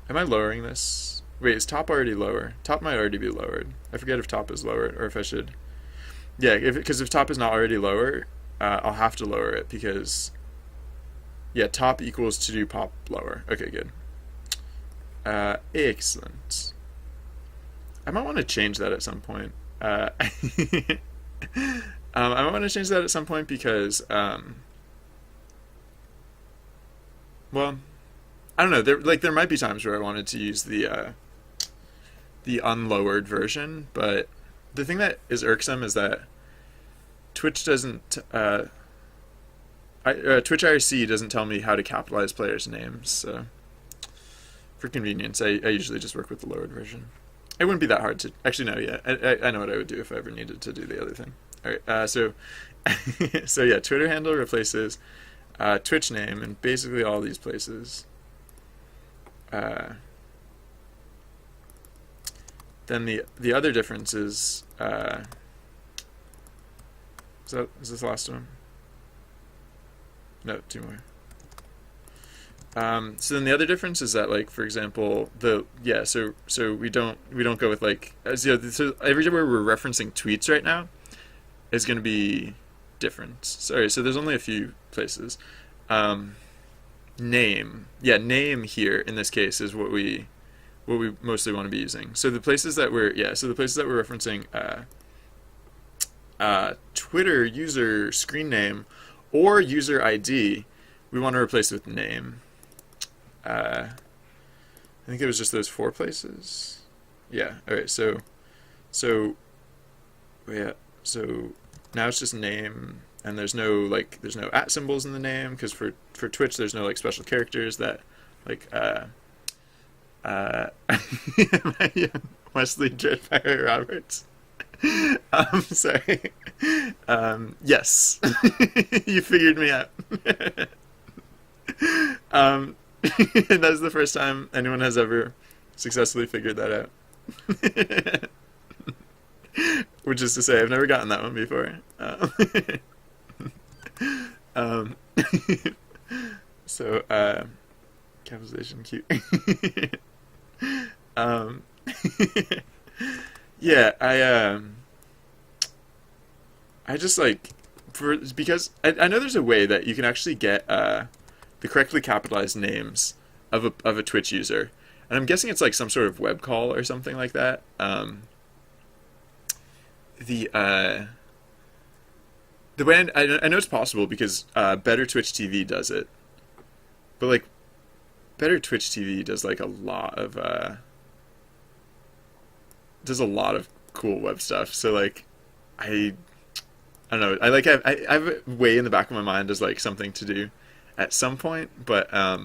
Am I lowering this? Wait, is top already lower? Top might already be lowered. I forget if top is lowered or if I should. Yeah, because if top is not already lower, I'll have to lower it because yeah, top equals to do pop lower. Okay, good. Excellent. I might want to change that at some point. I might want to change that at some point because, well, I don't know. There might be times where I wanted to use the unlowered version, but the thing that is irksome is that Twitch doesn't. Twitch IRC doesn't tell me how to capitalize players' names. So, for convenience, I usually just work with the lowered version. It wouldn't be that hard to actually. No, yeah, I know what I would do if I ever needed to do the other thing. All right, so so yeah, Twitter handle replaces Twitch name in basically all these places. Then the other difference is is this the last one? No, two more. So then the other difference is that, like, for example, so we don't go with like so everywhere we're referencing tweets right now is going to be different. Sorry, so there's only a few places. Name here in this case is what we mostly want to be using. So the places that we're referencing Twitter user screen name or user ID, we want to replace with name. I think it was just those 4 places. Yeah. All right. So now it's just name, and there's no @ symbols in the name because for Twitch there's no like special characters that like Wesley Dreadfire Roberts. Sorry. Yes, you figured me out. That's the first time anyone has ever successfully figured that out. Which is to say, I've never gotten that one before. So, capitalization cute. Yeah, I just like because I know there's a way that you can actually get the correctly capitalized names of a Twitch user, and I'm guessing it's like some sort of web call or something like that. The way I know it's possible because Better Twitch TV does it, but like Better Twitch TV does like a lot of cool web stuff. So like I don't know. I have it way in the back of my mind as like something to do at some point, but I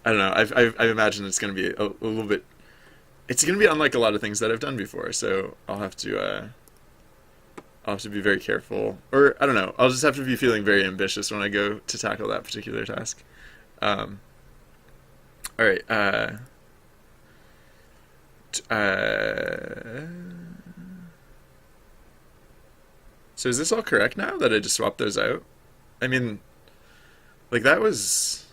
don't know. I imagine it's going to be a little bit. It's going to be unlike a lot of things that I've done before, so I'll have to be very careful, or I don't know. I'll just have to be feeling very ambitious when I go to tackle that particular task. All right. So is this all correct now that I just swapped those out? I mean, like that was,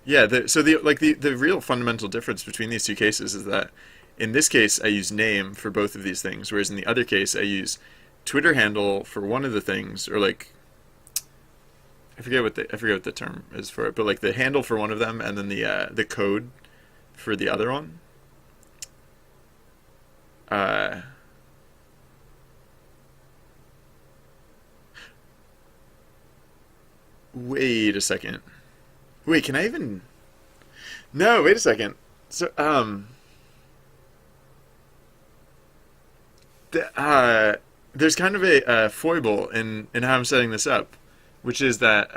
yeah. The real fundamental difference between these two cases is that in this case I use name for both of these things, whereas in the other case I use Twitter handle for one of the things, or like I forget what the term is for it, but like the handle for one of them, and then the code for the other one. Wait a second. Wait, can I even? No, wait a second. So there's kind of a foible in how I'm setting this up, which is that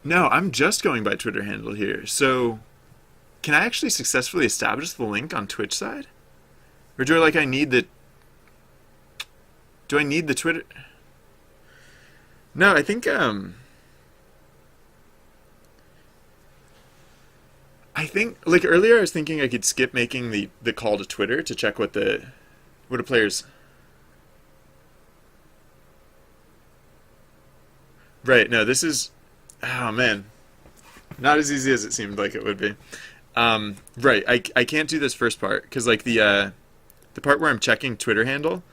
no, I'm just going by Twitter handle here. So can I actually successfully establish the link on Twitch side, or do I like I need the do I need the Twitter? No, I think like earlier I was thinking I could skip making the call to Twitter to check what a player's right. No, this is oh man, not as easy as it seemed like it would be. Right, I can't do this first part because like the part where I'm checking Twitter handle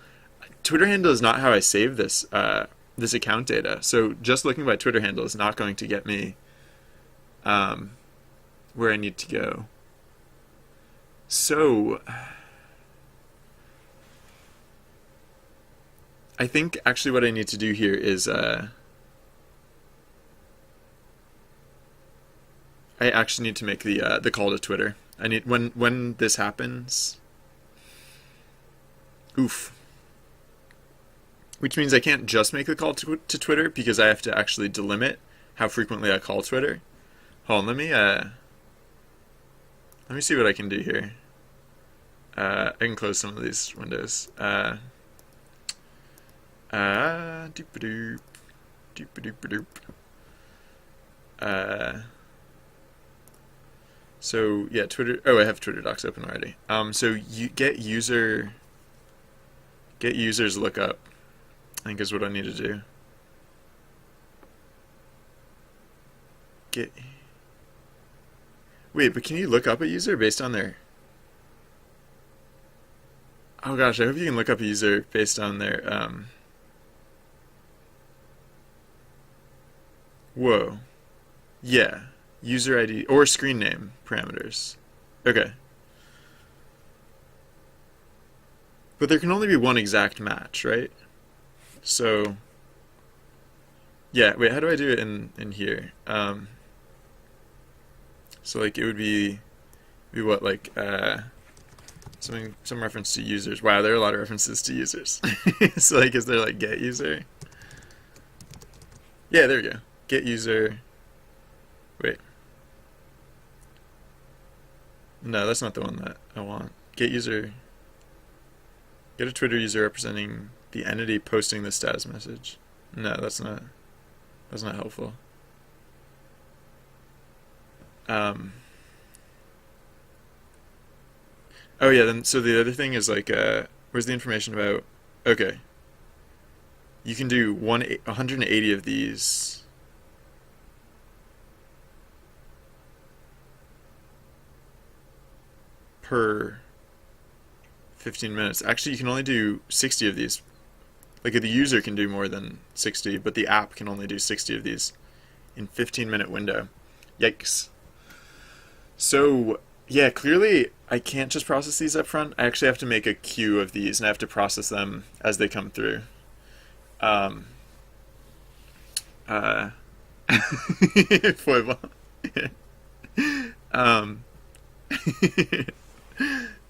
is not how I save this account data. So just looking by Twitter handle is not going to get me um, where I need to go. So I think actually what I need to do here is I actually need to make the call to Twitter. I need when this happens. Oof. Which means I can't just make the call to Twitter because I have to actually delimit how frequently I call Twitter. Hold on, let me see what I can do here. I can close some of these windows. Doop-a-doop, doop-a-doop-a-doop. So yeah, Twitter. Oh, I have Twitter docs open already. So you get users lookup, I think is what I need to do. Get. Wait, but can you look up a user based on their? Oh gosh, I hope you can look up a user based on their. Whoa. Yeah. User ID or screen name parameters. Okay. But there can only be one exact match, right? So, yeah, wait, how do I do it in here? So like it would be what like some reference to users. Wow, there are a lot of references to users. So like is there like get user? Yeah, there we go. Get user. Wait. No, that's not the one that I want. Get user. Get a Twitter user representing the entity posting the status message. No, that's not helpful. Um Oh yeah, then so the other thing is like where's the information about okay. You can do 180 of these per 15 minutes. Actually, you can only do 60 of these. Like the user can do more than 60, but the app can only do 60 of these in 15-minute window. Yikes. So, yeah, clearly I can't just process these up front. I actually have to make a queue of these and I have to process them as they come through. Um, uh, Foible. um,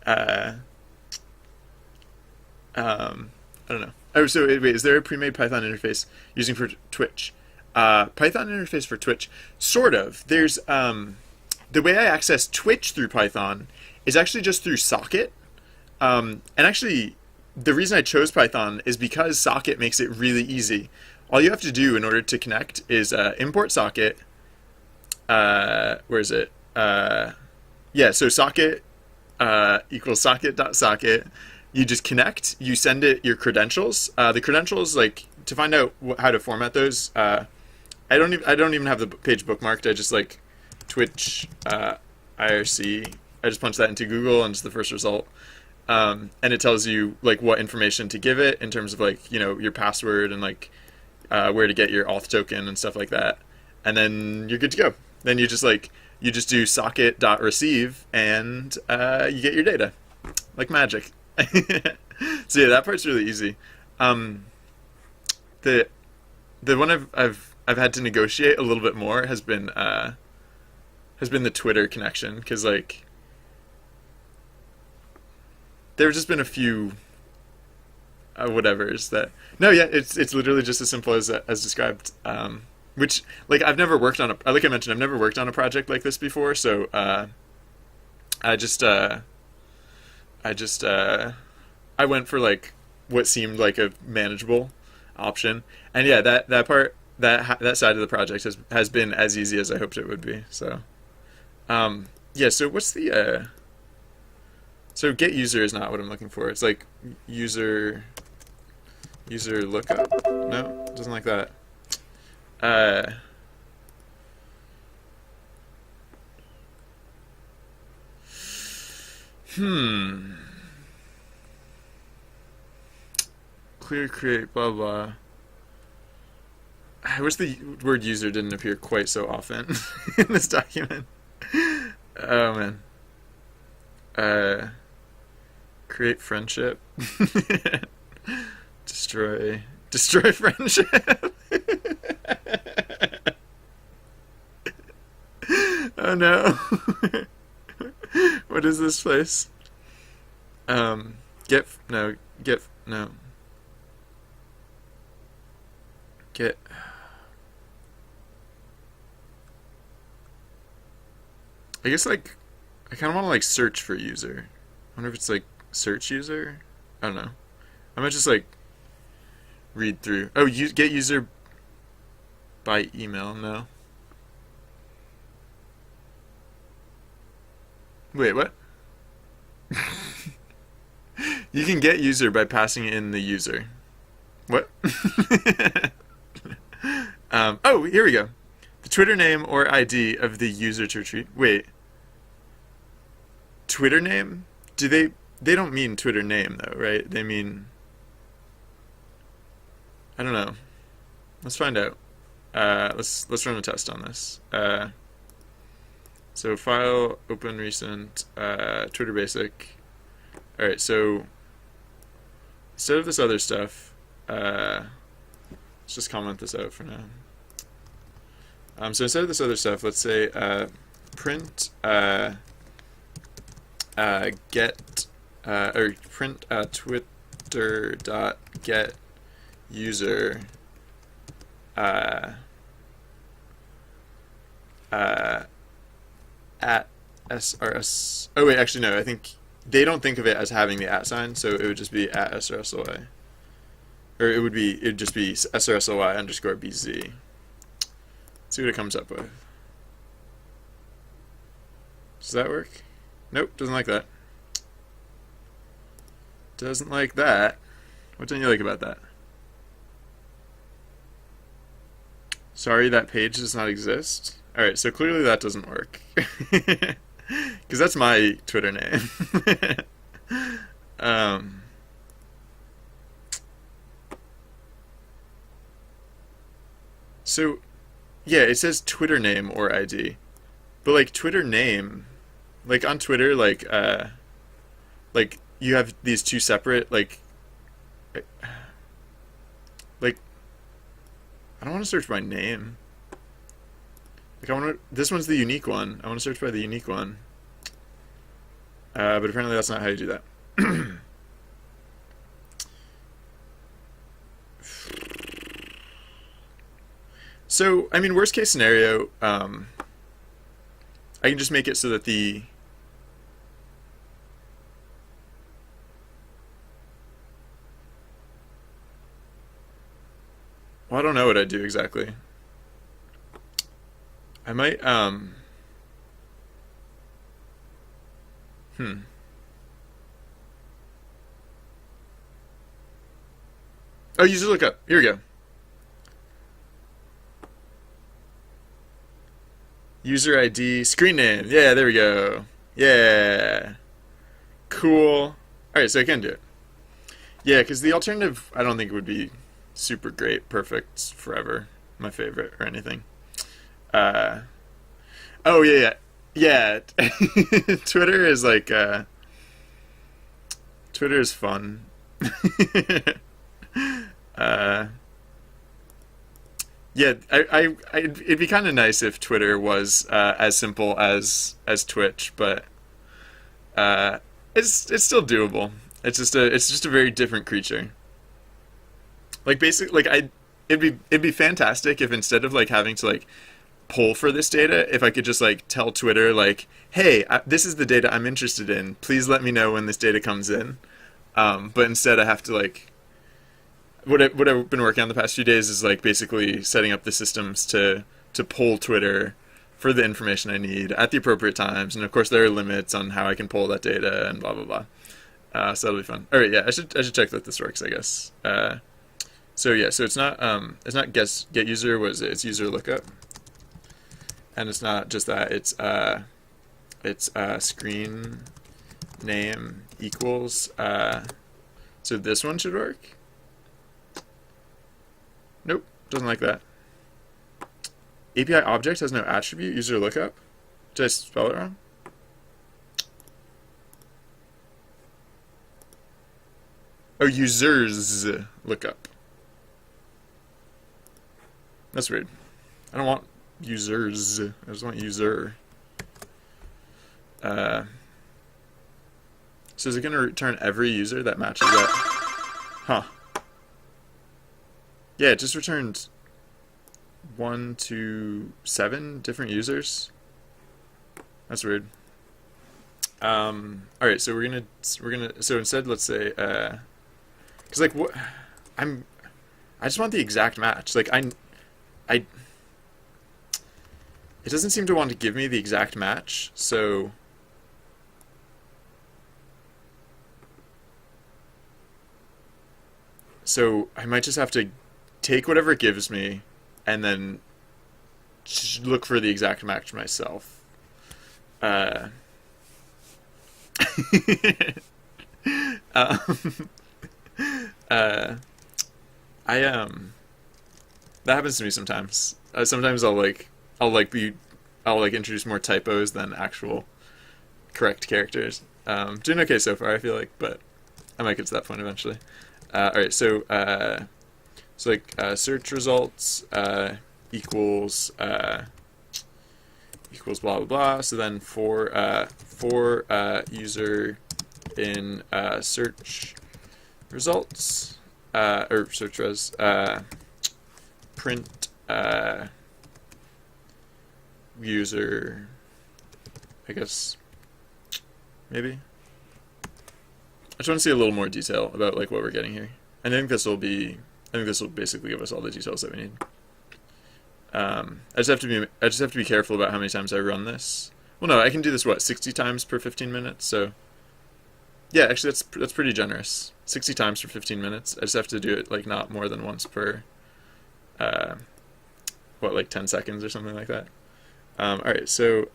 uh, I don't know. Oh, so wait, is there a pre-made Python interface using for Twitch? Python interface for Twitch, sort of. There's the way I access Twitch through Python is actually just through Socket. And actually, the reason I chose Python is because Socket makes it really easy. All you have to do in order to connect is import Socket. Where is it? Yeah, so Socket equals socket.socket. You just connect. You send it your credentials. The credentials, like to find out how to format those. I don't even have the page bookmarked. I just like Twitch IRC. I just punch that into Google and it's the first result. And it tells you like what information to give it in terms of like your password and like where to get your auth token and stuff like that. And then you're good to go. Then you just do socket.receive and you get your data like magic. So yeah, that part's really easy. The the one I've had to negotiate a little bit more has been the Twitter connection, because like there have just been a few whatevers that no, yeah, it's literally just as simple as described. Which like I've never worked on a like I mentioned I've never worked on a project like this before, so I just I went for like what seemed like a manageable option, and yeah, that part that side of the project has been as easy as I hoped it would be. So yeah, so what's the so get user is not what I'm looking for. It's like user lookup. No, doesn't like that. Uh, hmm. Clear, create, blah blah. I wish the word user didn't appear quite so often in this document. Oh man. Create friendship. Destroy friendship. Oh no. What is this place? Get no. Get I guess like I kind of want to like search for user. I wonder if it's like search user. I don't know. I might just like read through. Oh, get user by email. No. Wait, what? You can get user by passing in the user. What? Oh, here we go. The Twitter name or ID of the user to retrieve. Wait. Twitter name? Do they don't mean Twitter name though, right? They mean I don't know. Let's find out. Let's run a test on this. So file, open recent, Twitter basic. All right, so instead of this other stuff, let's just comment this out for now. So instead of this other stuff, let's say print get or print Twitter dot get user at SRS. Oh wait, actually no. I think they don't think of it as having the at sign, so it would just be at srsly, or it'd just be srsly underscore bz. See what it comes up with. Does that work? Nope, doesn't like that. Doesn't like that. What don't you like about that? Sorry, that page does not exist. Alright, so clearly that doesn't work. Because that's my Twitter name. So, yeah, it says Twitter name or ID. But, like, Twitter name, like, on Twitter, like, you have these two separate, like, I don't want to search by name. Like, this one's the unique one. I want to search by the unique one. But apparently that's not how you do that. So, I mean, worst case scenario, I can just make it so that well, I don't know what I'd do exactly. I might, Oh, user lookup. Here we go. User ID, screen name. Yeah, there we go. Yeah. Cool. Alright, so I can do it. Yeah, because the alternative, I don't think it would be super great, perfect, forever, my favorite, or anything. Oh, yeah. Twitter is like, Twitter is fun. Yeah, it'd be kind of nice if Twitter was as simple as Twitch, but it's still doable. It's just a very different creature. Like basically, like it'd be fantastic if instead of like having to like pull for this data, if I could just like tell Twitter like, hey, this is the data I'm interested in. Please let me know when this data comes in. But instead, I have to like what I've been working on the past few days is like basically setting up the systems to pull Twitter for the information I need at the appropriate times, and of course there are limits on how I can pull that data and blah blah blah. So that'll be fun. All right, yeah, I should check that this works, I guess. So yeah, so it's not get user, was it? It's user lookup, and it's not just that. It's screen name equals. So this one should work. Nope, doesn't like that. API object has no attribute, user lookup. Did I spell it wrong? Oh, users lookup. That's weird. I don't want users. I just want user. So is it going to return every user that matches that? Huh. Yeah, it just returned 1 to 7 different users. That's weird. All right, so we're gonna so instead let's say because like what I just want the exact match. Like it doesn't seem to want to give me the exact match, so I might just have to take whatever it gives me and then look for the exact match myself. um, uh, that happens to me sometimes. Sometimes I'll introduce more typos than actual correct characters. Doing okay so far, I feel like, but I might get to that point eventually. All right, so search results equals blah blah blah. So then for user in search results or search res print user, I guess, maybe. I just want to see a little more detail about like what we're getting here. I think this will basically give us all the details that we need. I just have to be careful about how many times I run this. Well, no, I can do this 60 times per 15 minutes. So yeah, actually that's pretty generous. 60 times for 15 minutes. I just have to do it like not more than once per 10 seconds or something like that. All right, so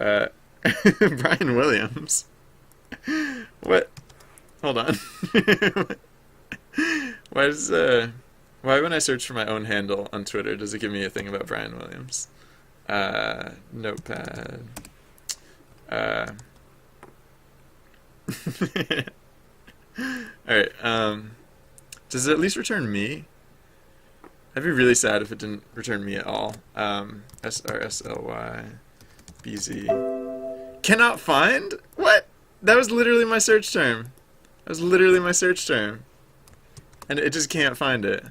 Brian Williams. What? Hold on. Why when I search for my own handle on Twitter does it give me a thing about Brian Williams? Notepad. Alright, does it at least return me? I'd be really sad if it didn't return me at all. srsly.bz. Cannot find? What? That was literally my search term. And it just can't find it.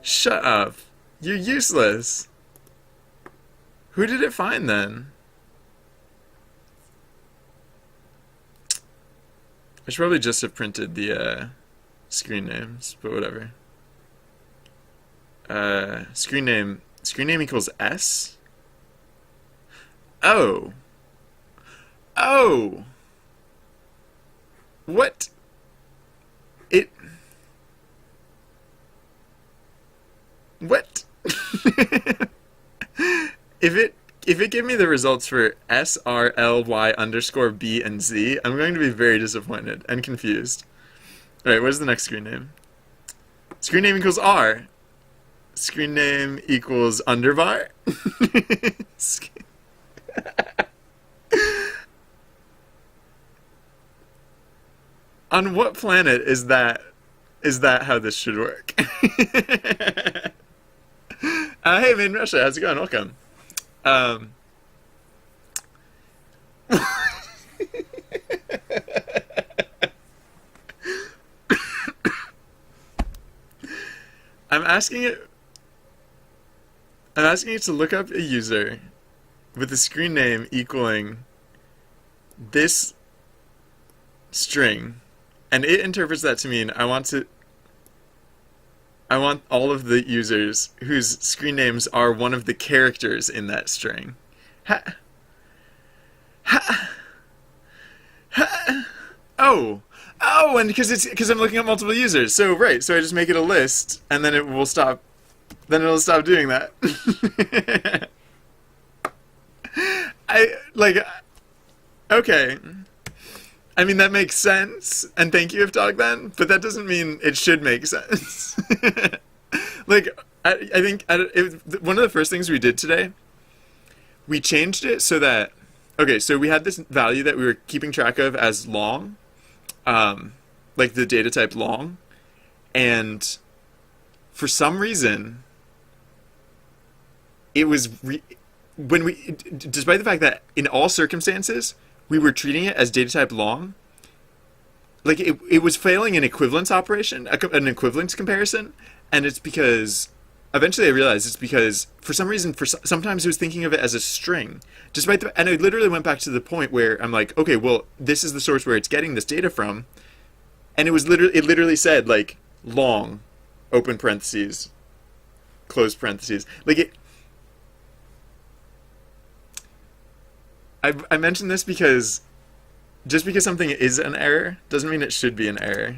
Shut up. You're useless. Who did it find then? I should probably just have printed the screen names, but whatever. Screen name equals S? Oh. Oh. What? What? If it gave me the results for srly_b and z, I'm going to be very disappointed and confused. Alright, what is the next screen name? Screen name equals R. Screen name equals underbar. On what planet is that how this should work? Hey, Made in Russia, how's it going? Welcome. Um, I'm asking it. I'm asking it to look up a user with a screen name equaling this string, and it interprets that to mean I want all of the users whose screen names are one of the characters in that string. Ha, ha, ha. Oh, oh, and because I'm looking at multiple users. So right, so I just make it a list, and then it will stop. Then it'll stop doing that. I like. Okay. I mean, that makes sense, and thank you, IfDog, then, but that doesn't mean it should make sense. Like, I think one of the first things we did today, we changed it so that, okay, so we had this value that we were keeping track of as long, like the data type long, and for some reason, it was, despite the fact that in all circumstances, we were treating it as data type long, like it was failing an equivalence operation, an equivalence comparison, and it's because eventually I realized it's because for some reason sometimes it was thinking of it as a string, and I literally went back to the point where I'm like, okay, well, this is the source where it's getting this data from, and it literally said like long, open parentheses, close parentheses, like it. I mentioned this because just because something is an error doesn't mean it should be an error.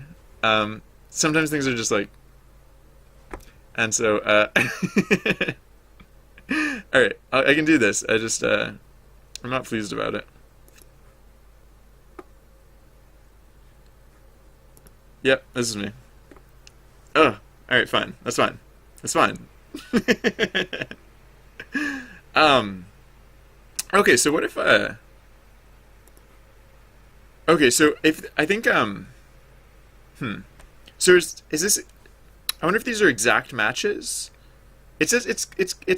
Sometimes things are just like, and so, all right, I can do this. I'm not pleased about it. Yep, this is me. Oh, all right, fine. That's fine. That's fine. um, okay, so what if, okay, so if, I think, so is this, I wonder if these are exact matches? It says it's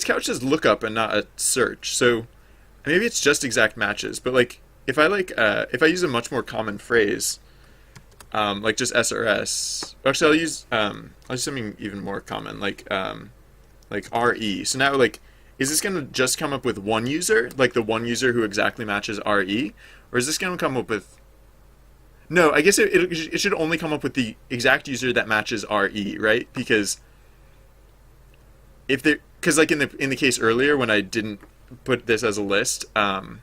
couched as lookup and not a search, so maybe it's just exact matches, but like, if I use a much more common phrase, like just SRS, actually I'll use something even more common, like RE, so now like, is this going to just come up with one user, like the one user who exactly matches RE, or is this going to come up with, no, I guess it should only come up with the exact user that matches RE, right? Because like in the case earlier when I didn't put this as a list, I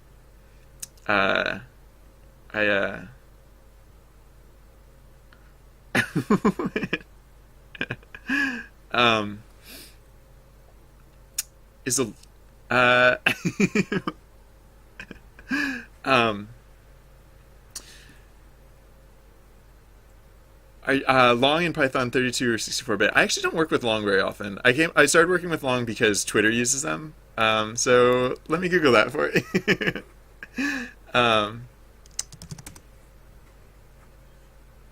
is a um long in Python 32 or 64-bit. I actually don't work with long very often. I started working with long because Twitter uses them. So let me Google that for you. um,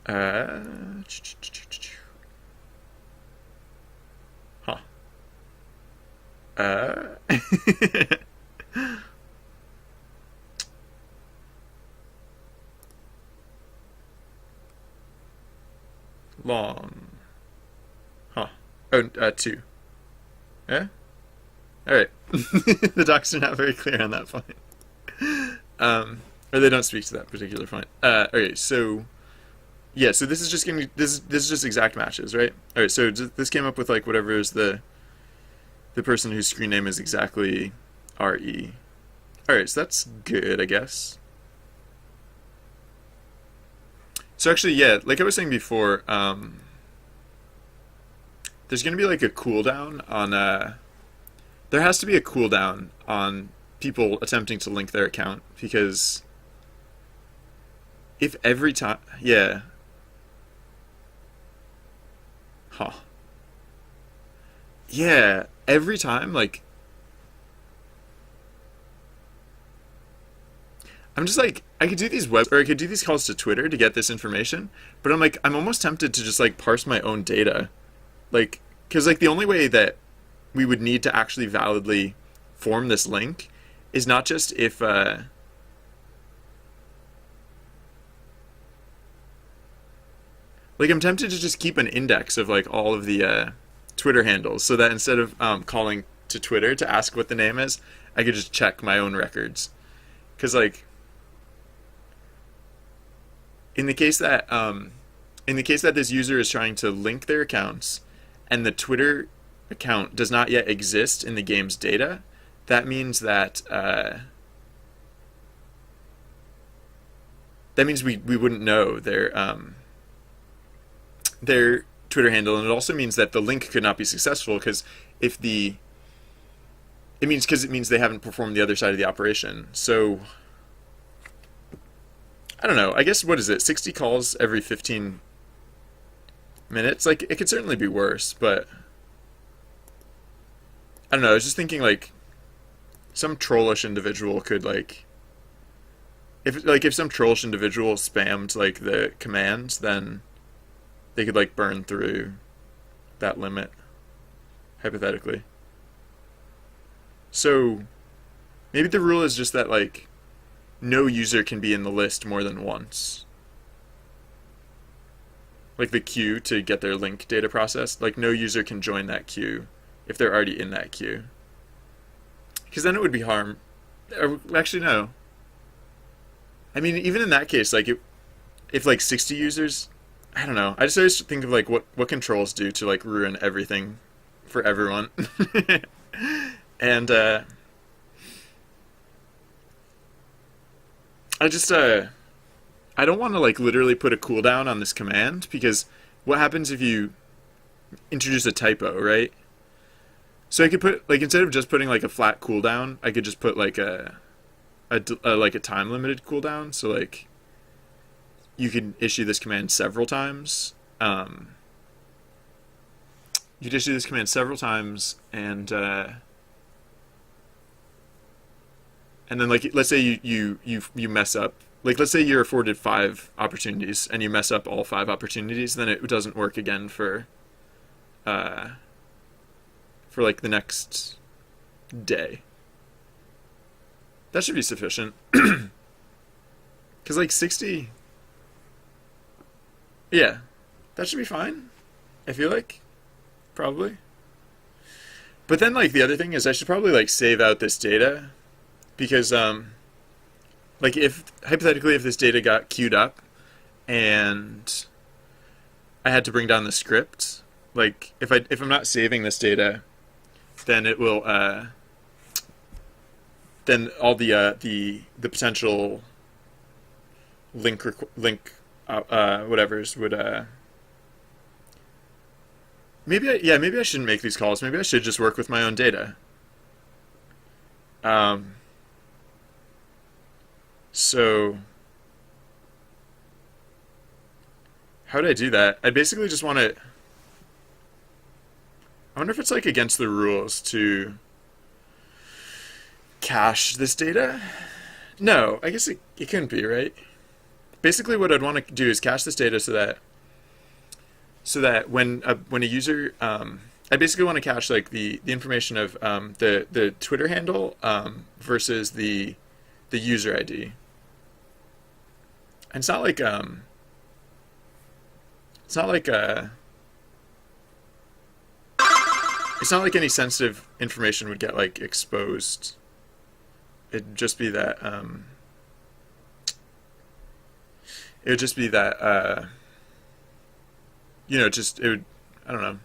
uh, huh. Uh, long. Huh. Oh, two. Yeah? Alright. The docs are not very clear on that point. Or they don't speak to that particular point. Okay, so yeah, so this is just gonna this is just exact matches, right? Alright, so this came up with like whatever is the person whose screen name is exactly RE. Alright, so that's good, I guess. So actually, yeah, like I was saying before, there's gonna be like a cooldown on there has to be a cooldown on people attempting to link their account, because if every time, yeah, huh, yeah, every time, like, I'm just like, I could do these or I could do these calls to Twitter to get this information, but I'm like, I'm almost tempted to just like parse my own data, like, because like the only way that we would need to actually validly form this link is not just if like I'm tempted to just keep an index of like all of the Twitter handles, so that instead of calling to Twitter to ask what the name is, I could just check my own records. Because like in the case that this user is trying to link their accounts and the Twitter account does not yet exist in the game's data, that means that we wouldn't know their Twitter handle, and it also means that the link could not be successful because it means they haven't performed the other side of the operation. So I don't know. I guess what is it? 60 calls every 15 minutes? Like it could certainly be worse, but I don't know. I was just thinking like some trollish individual could like if some trollish individual spammed like the commands, then they could like burn through that limit, hypothetically. So maybe the rule is just that like no user can be in the list more than once. Like the queue to get their link data processed, like no user can join that queue if they're already in that queue. Because then it would be harm. Actually, no. I mean, even in that case, like if like 60 users, I don't know. I just always think of like what controls do to like ruin everything for everyone. And I don't want to like literally put a cooldown on this command, because what happens if you introduce a typo, right? So I could put like, instead of just putting like a flat cooldown, I could just put like a time limited cooldown. So like you could issue this command several times. You could issue this command several times, and then like let's say you mess up. Like let's say you're afforded 5 opportunities and you mess up all 5 opportunities, then it doesn't work again for like the next day. That should be sufficient. Because like 60, yeah, that should be fine, I feel like. Probably. But then like the other thing is I should probably like save out this data, because like if hypothetically if this data got queued up and I had to bring down the script, like if I'm not saving this data, then it will then all the potential link whatevers would maybe I shouldn't make these calls. Maybe I should just work with my own data. So how would I do that? I basically just want to. I wonder if it's like against the rules to cache this data. No, I guess it couldn't be, right? Basically, what I'd want to do is cache this data so that when a user, I basically want to cache like the information of the Twitter handle versus the user ID. And it's not like any sensitive information would get like exposed. It'd just be that I don't know.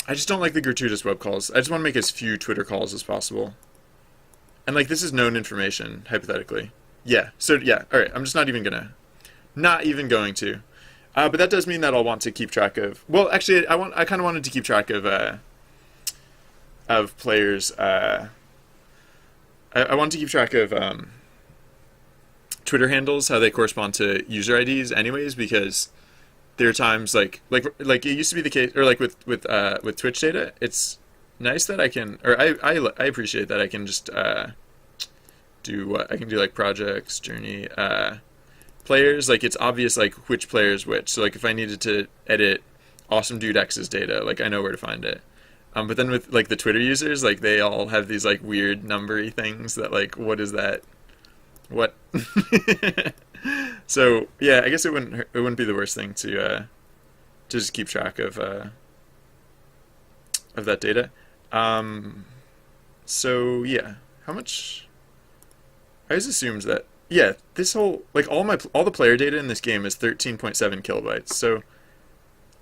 I just don't like the gratuitous web calls. I just want to make as few Twitter calls as possible. And like this is known information, hypothetically. Yeah. So yeah, alright, I'm just not even going to. But that does mean that I'll want to keep track of, well actually I kinda wanted to keep track of players. I want to keep track of Twitter handles, how they correspond to user IDs anyways, because there are times like it used to be the case, or like with Twitch data, it's nice that I can, or I appreciate that I can just do like projects, journey, players, like it's obvious like which player is which. So like if I needed to edit awesome dude X's data, like I know where to find it. But then with like the Twitter users, like they all have these like weird numbery things that like, what is that? What? So yeah, I guess it wouldn't be the worst thing to just keep track of that data. So yeah, how much? I just assumed that yeah, this whole like all the player data in this game is 13.7 kilobytes. So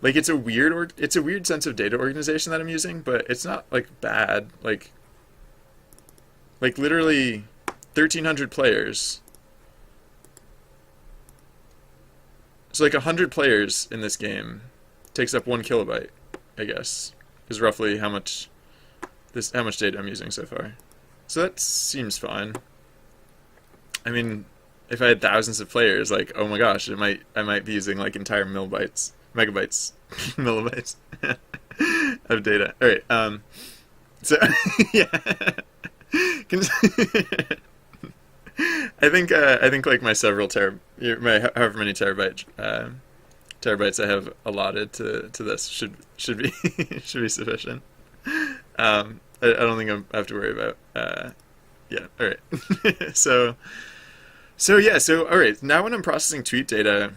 like it's a weird sense of data organization that I'm using, but it's not like bad. Like literally 1,300 players. So like 100 players in this game takes up 1 kilobyte, I guess, is roughly how much data I'm using so far. So that seems fine. I mean, if I had thousands of players, like oh my gosh, I might be using like entire megabytes, millibytes of data. All right. So yeah. I think like my however many terabytes I have allotted to this should be should be sufficient. I don't think I have to worry about. Yeah. All right. So all right. Now when I'm processing tweet data,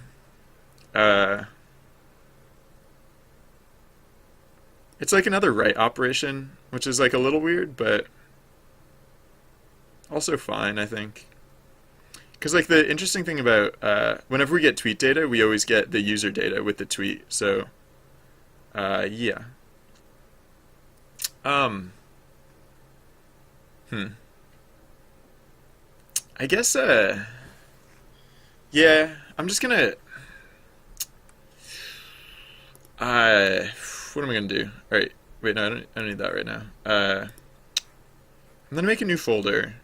it's like another write operation, which is like a little weird, but also fine, I think. Because like the interesting thing about whenever we get tweet data, we always get the user data with the tweet. So yeah. I guess yeah, I'm just gonna what am I gonna do? All right, wait, no, I don't need that right now. I'm gonna make a new folder.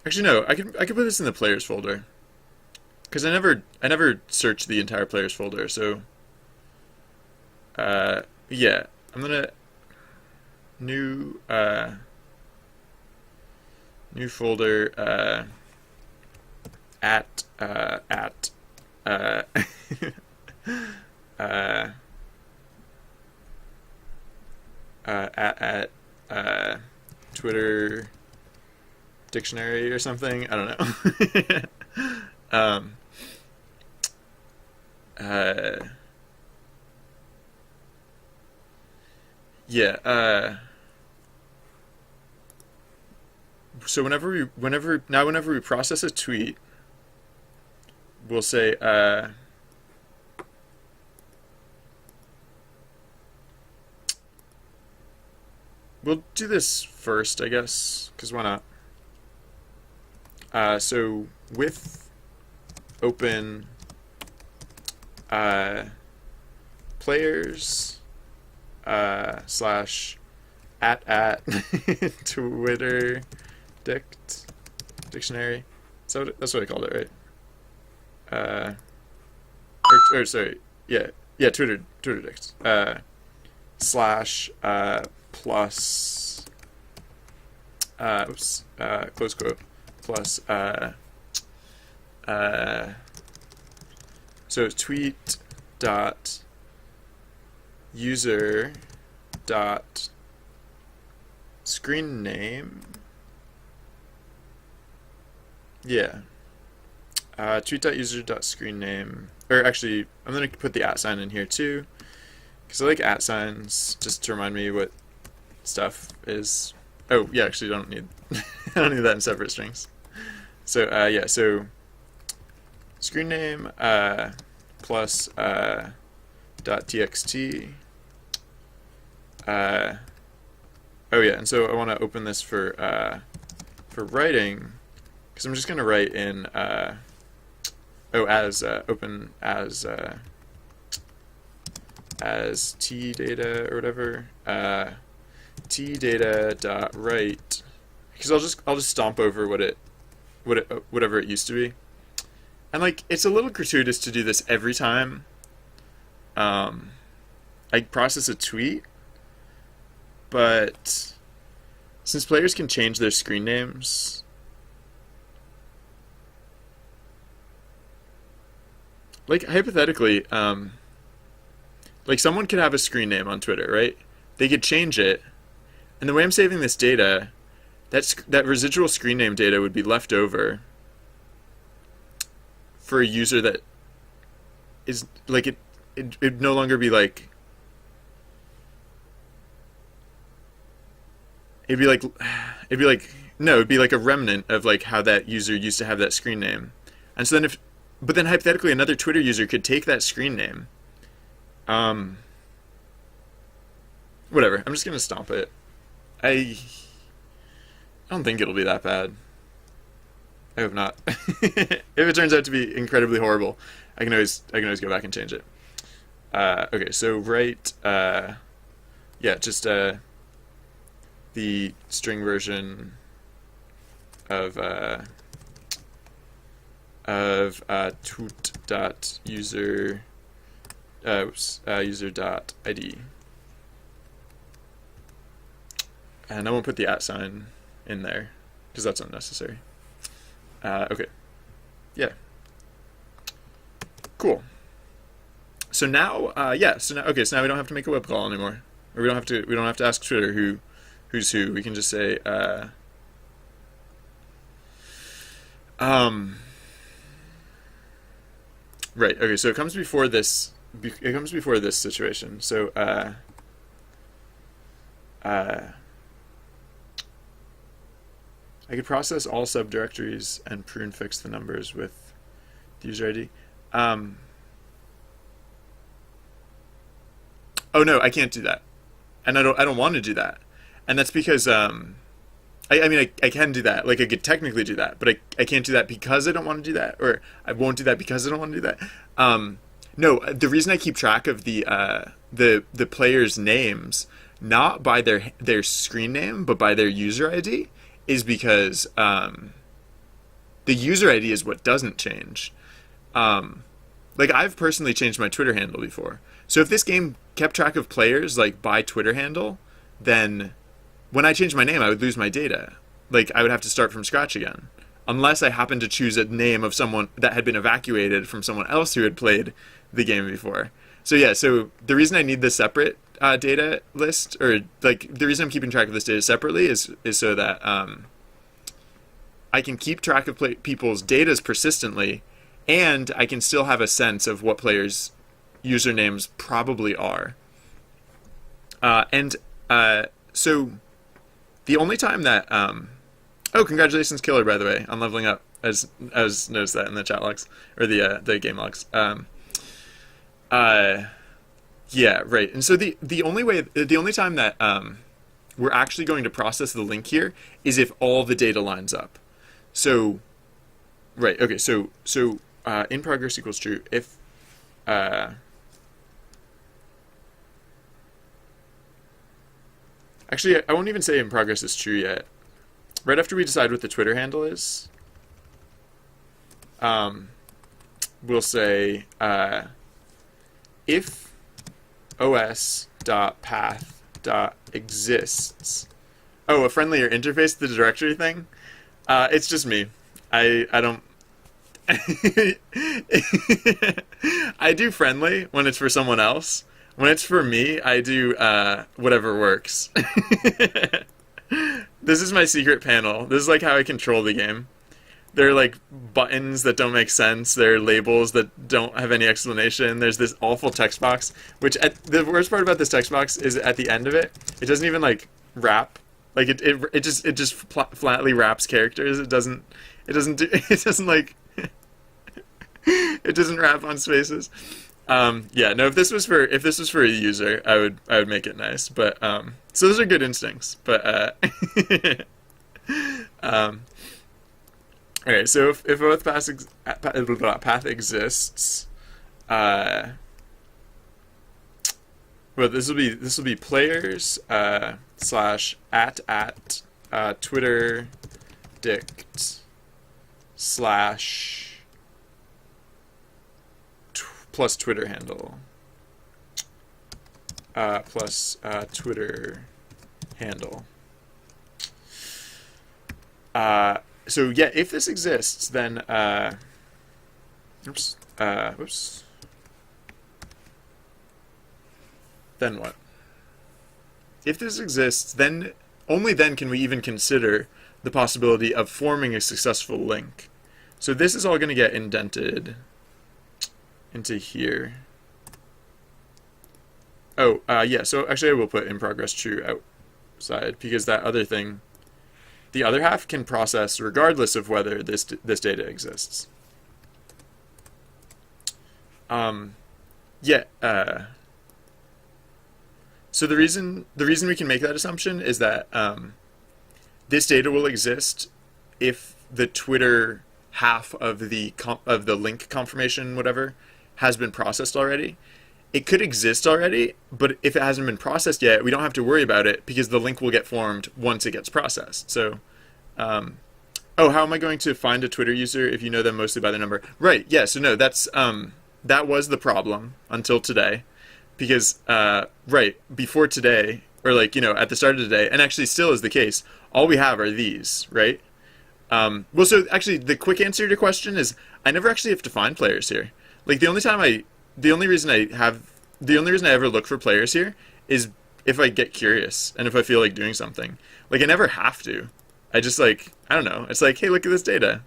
Actually, no, I could put this in the players folder because I never searched the entire players folder. So yeah, I'm gonna new new folder at uh, uh, Twitter dictionary or something. I don't know. Uh, yeah. So whenever we process a tweet, we'll say we'll do this first, I guess, because why not? So with open players slash at Twitter dictionary. So that's what I called it, right? Or sorry, yeah, Twitter dict slash plus close quote plus so tweet dot user dot screen name. Yeah. Tweet.user.screenName. Or actually, I'm going to put the @ sign in here too. Because I like @ signs just to remind me what stuff is. Oh, yeah, actually, I don't need I don't need that in separate strings. So, yeah, so screen name plus .txt. Oh, yeah, and so I want to open this for writing. Because I'm just going to write in, open as t data or whatever, t data dot write, because I'll just stomp over whatever it used to be, and like it's a little gratuitous to do this every time. I process a tweet, but since players can change their screen names, like hypothetically, like someone could have a screen name on Twitter, right? They could change it, and the way I'm saving this data, that residual screen name data would be left over for a user that is like it'd no longer be like it'd be like it'd be like no, it'd be like a remnant of like how that user used to have that screen name. And so then but then hypothetically another Twitter user could take that screen name. Whatever. I'm just gonna stomp it. I don't think it'll be that bad. I hope not. If it turns out to be incredibly horrible, I can always go back and change it. Okay, so write yeah, just the string version of toot.user user.id. And I won't put the @ in there because that's unnecessary. Okay. Yeah. Cool. So now, so now we don't have to make a web call anymore, or we don't have to ask Twitter who's who. We can just say, right. Okay. So it comes before this. It comes before this situation. So, I could process all subdirectories and prune fix the numbers with the user ID. Oh no, I can't do that, and I don't want to do that, and that's because I mean I can do that, like I could technically do that, but I can't do that because I don't want to do that, or I won't do that because I don't want to do that. No, the reason I keep track of the players' names not by their screen name but by their user ID is because the user ID is what doesn't change. Like I've personally changed my Twitter handle before. So if this game kept track of players like by Twitter handle, then when I changed my name, I would lose my data. Like I would have to start from scratch again, unless I happened to choose a name of someone that had been evacuated from someone else who had played the game before. So yeah, so the reason I need the separate data list, or like the reason I'm keeping track of this data separately is so that I can keep track of people's datas persistently, and I can still have a sense of what players' usernames probably are. So the only time that oh, congratulations, Killer, by the way, on leveling up. I noticed that in the chat logs or the game logs. Yeah, right. And so the only time that we're actually going to process the link here is if all the data lines up. So, right. Okay. So in progress equals true if actually I won't even say in progress is true yet. Right after we decide what the Twitter handle is, we'll say if os.path.exists. Oh, a friendlier interface to the directory thing? It's just me. I don't... I do friendly when it's for someone else. When it's for me, I do whatever works. This is my secret panel. This is like how I control the game. There are like buttons that don't make sense. There are labels that don't have any explanation. There's this awful text box, which the worst part about this text box is at the end of it, it doesn't even like wrap. Like it just flatly wraps characters. It doesn't like it doesn't wrap on spaces. Yeah, no. If this was for a user, I would make it nice. But so those are good instincts. But okay, so if both path exists, well, this will be players / at Twitter dict / plus Twitter handle plus Twitter handle. So yeah, if this exists, then oops, whoops. Then what? If this exists, then only then can we even consider the possibility of forming a successful link. So this is all going to get indented into here. Oh, yeah, so actually I will put in progress true outside, because that other thing, the other half can process regardless of whether this data exists. So the reason we can make that assumption is that this data will exist if the Twitter half of the link confirmation, whatever, has been processed already. It could exist already, but if it hasn't been processed yet, we don't have to worry about it because the link will get formed once it gets processed. So, oh, how am I going to find a Twitter user if you know them mostly by their number? Right. Yeah. So no, that's that was the problem until today, because right before today, or like at the start of today, and actually still is the case. All we have are these, right? Well, so actually, the quick answer to your question is I never actually have to find players here. Like the only reason I ever look for players here is if I get curious and if I feel like doing something. Like I never have to. I just I don't know. It's like, hey, look at this data.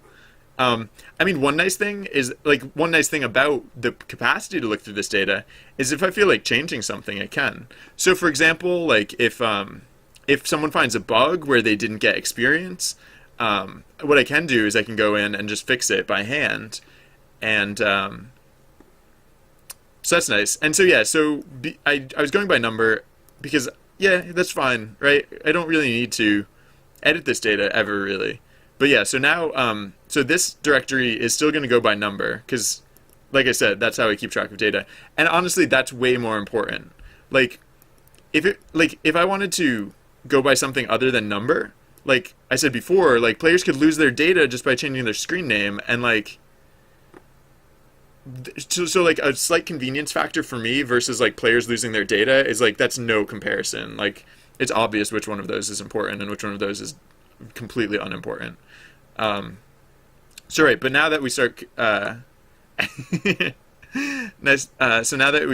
I mean, one nice thing about the capacity to look through this data is if I feel like changing something, I can. So for example, like if someone finds a bug where they didn't get experience, what I can do is I can go in and just fix it by hand, and so that's nice. And so yeah, I was going by number because yeah, that's fine, right? I don't really need to edit this data ever really. But yeah, so now so this directory is still going to go by number because, like I said, that's how I keep track of data. And honestly, that's way more important. Like if I wanted to go by something other than number, like I said before, like players could lose their data just by changing their screen name, and so like a slight convenience factor for me versus like players losing their data is like that's no comparison. Like it's obvious which one of those is important and which one of those is completely unimportant. So right, but now that we start nice so now that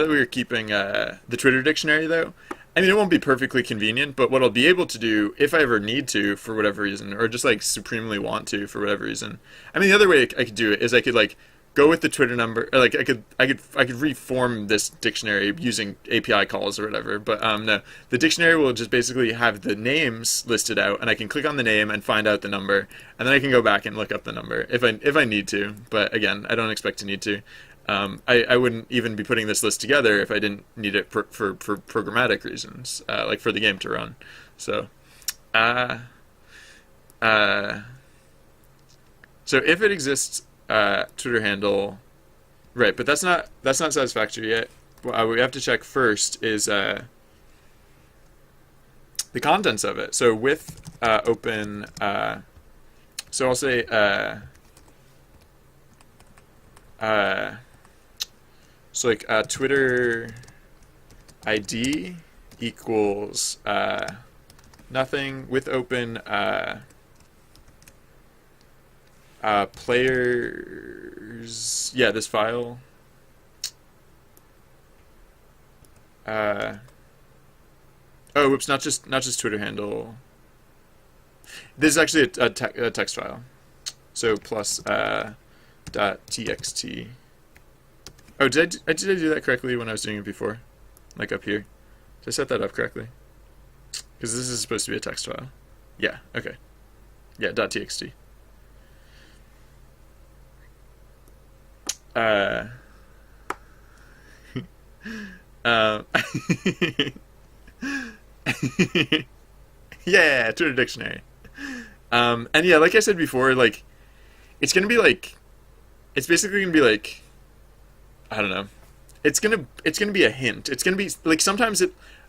we're keeping the Twitter dictionary though, I mean, it won't be perfectly convenient, but what I'll be able to do if I ever need to for whatever reason, or just like supremely want to for whatever reason. I mean, the other way I could do it is I could like go with the Twitter number, or like I could reform this dictionary using API calls or whatever. But no, the dictionary will just basically have the names listed out, and I can click on the name and find out the number, and then I can go back and look up the number if I need to. But again, I don't expect to need to. I wouldn't even be putting this list together if I didn't need it for programmatic reasons, like for the game to run. So, so if it exists, Twitter handle, right? But that's not satisfactory yet. What we have to check first is the contents of it. So with open, so I'll say so like Twitter ID equals nothing with open players, yeah, this file oh whoops, not just Twitter handle. This is actually a text file, so plus .txt. Oh, did I do that correctly when I was doing it before? Like up here? Did I set that up correctly? Because this is supposed to be a text file. Yeah, okay. Yeah, .txt. Yeah, Twitter dictionary. And yeah, like I said before, like, it's basically gonna be like, I don't know. It's gonna be a hint. It's gonna be like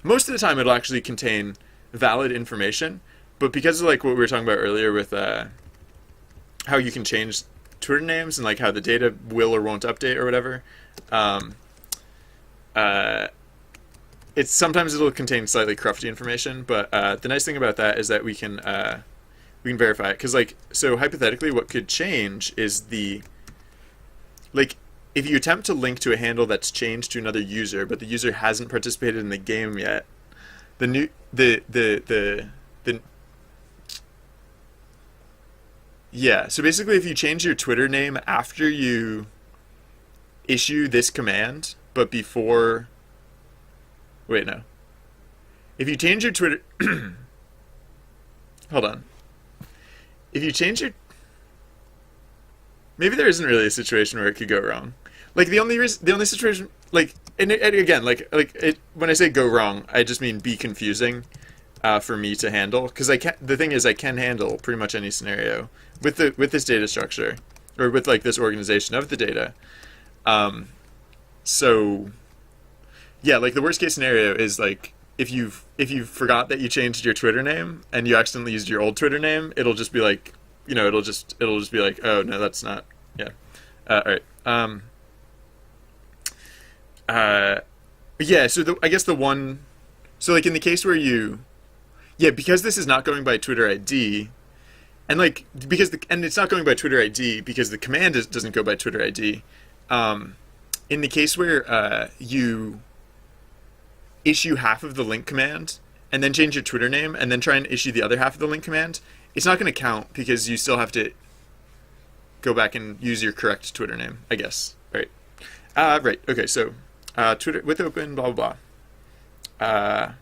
most of the time it'll actually contain valid information, but because of like what we were talking about earlier with how you can change Twitter names and like how the data will or won't update or whatever, sometimes it'll contain slightly crufty information. But the nice thing about that is that we can verify it, because like, so hypothetically what could change is the like if you attempt to link to a handle that's changed to another user, but the user hasn't participated in the game yet, the new the yeah. So basically, if you change your Twitter name after you issue this command, but before, wait, no. If you change your Twitter, hold on. If you change your, maybe there isn't really a situation where it could go wrong. Like the only situation, like, and again, when I say go wrong, I just mean be confusing, for me to handle, because the thing is, I can handle pretty much any scenario with this data structure, or with like this organization of the data. So yeah, like the worst case scenario is like if you forgot that you changed your Twitter name and you accidentally used your old Twitter name, it'll just be like, it'll just be like, oh no, that's not, yeah. All right. Yeah. So I guess so like in the case where because this is not going by Twitter ID, and like and it's not going by Twitter ID because the command doesn't go by Twitter ID. In the case where you issue half of the link command and then change your Twitter name and then try and issue the other half of the link command, it's not going to count because you still have to go back and use your correct Twitter name, I guess. Right. Right. Okay. So Twitter with open blah blah blah.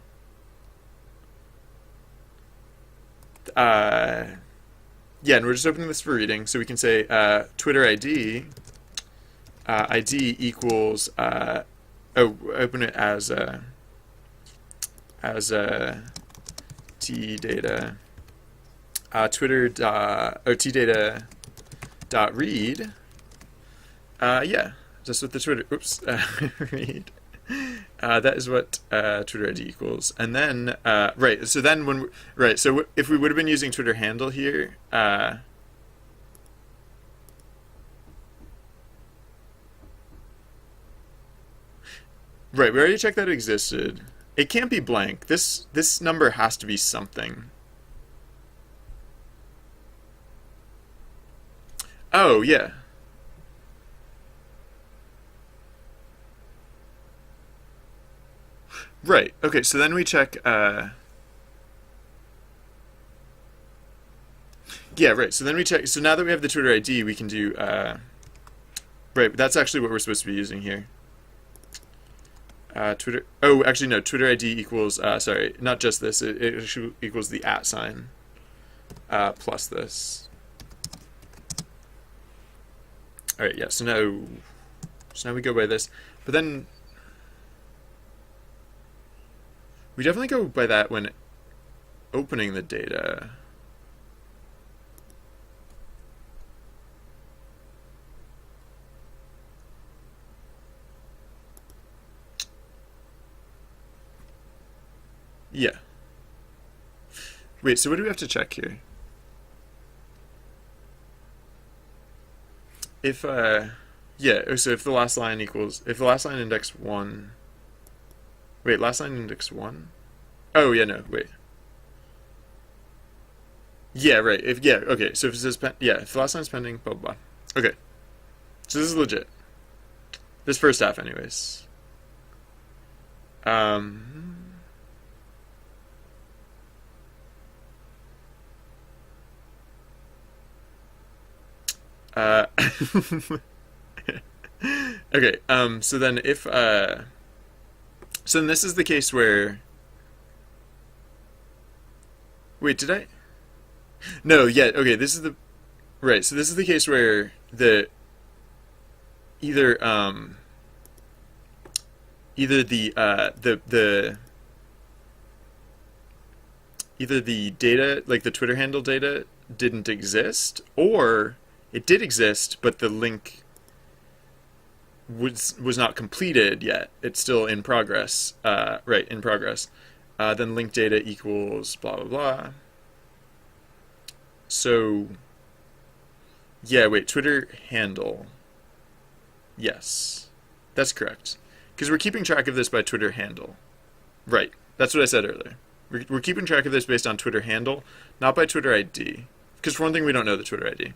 Yeah, and we're just opening this for reading, so we can say Twitter ID ID equals open it as t data Twitter t data dot read. Yeah, just with the Twitter. Oops, read. That is what Twitter ID equals, and then right. So then So if we would have been using Twitter handle here, right. We already checked that it existed. It can't be blank. This number has to be something. Oh yeah. Right. Okay. So then we check. Yeah. Right. So then we check. So now that we have the Twitter ID, we can do. Right. That's actually what we're supposed to be using here. Twitter. Oh, actually no. Twitter ID equals. Sorry, not just this. It actually equals the @ sign. Plus this. All right. Yeah. So now we go by this, but then. We definitely go by that when opening the data. Yeah. Wait, so what do we have to check here? If, yeah, so if the last line index 1. Wait, last line index 1? Oh, yeah, no, wait. Yeah, right. Okay. So if it says if the last line's pending, blah blah blah. Okay. So this is legit. This first half, anyways. Okay. So then if so then this is the case where. Wait, did I? No, yeah, okay, this is the right, so this is the case where either either the data, like the Twitter handle data, didn't exist, or it did exist, but the link was not completed yet. It's still in progress. Right, in progress. Then link data equals blah blah blah. So yeah, wait, Twitter handle. Yes, that's correct. Because we're keeping track of this by Twitter handle. Right, that's what I said earlier. We're keeping track of this based on Twitter handle, not by Twitter ID. Because for one thing, we don't know the Twitter ID.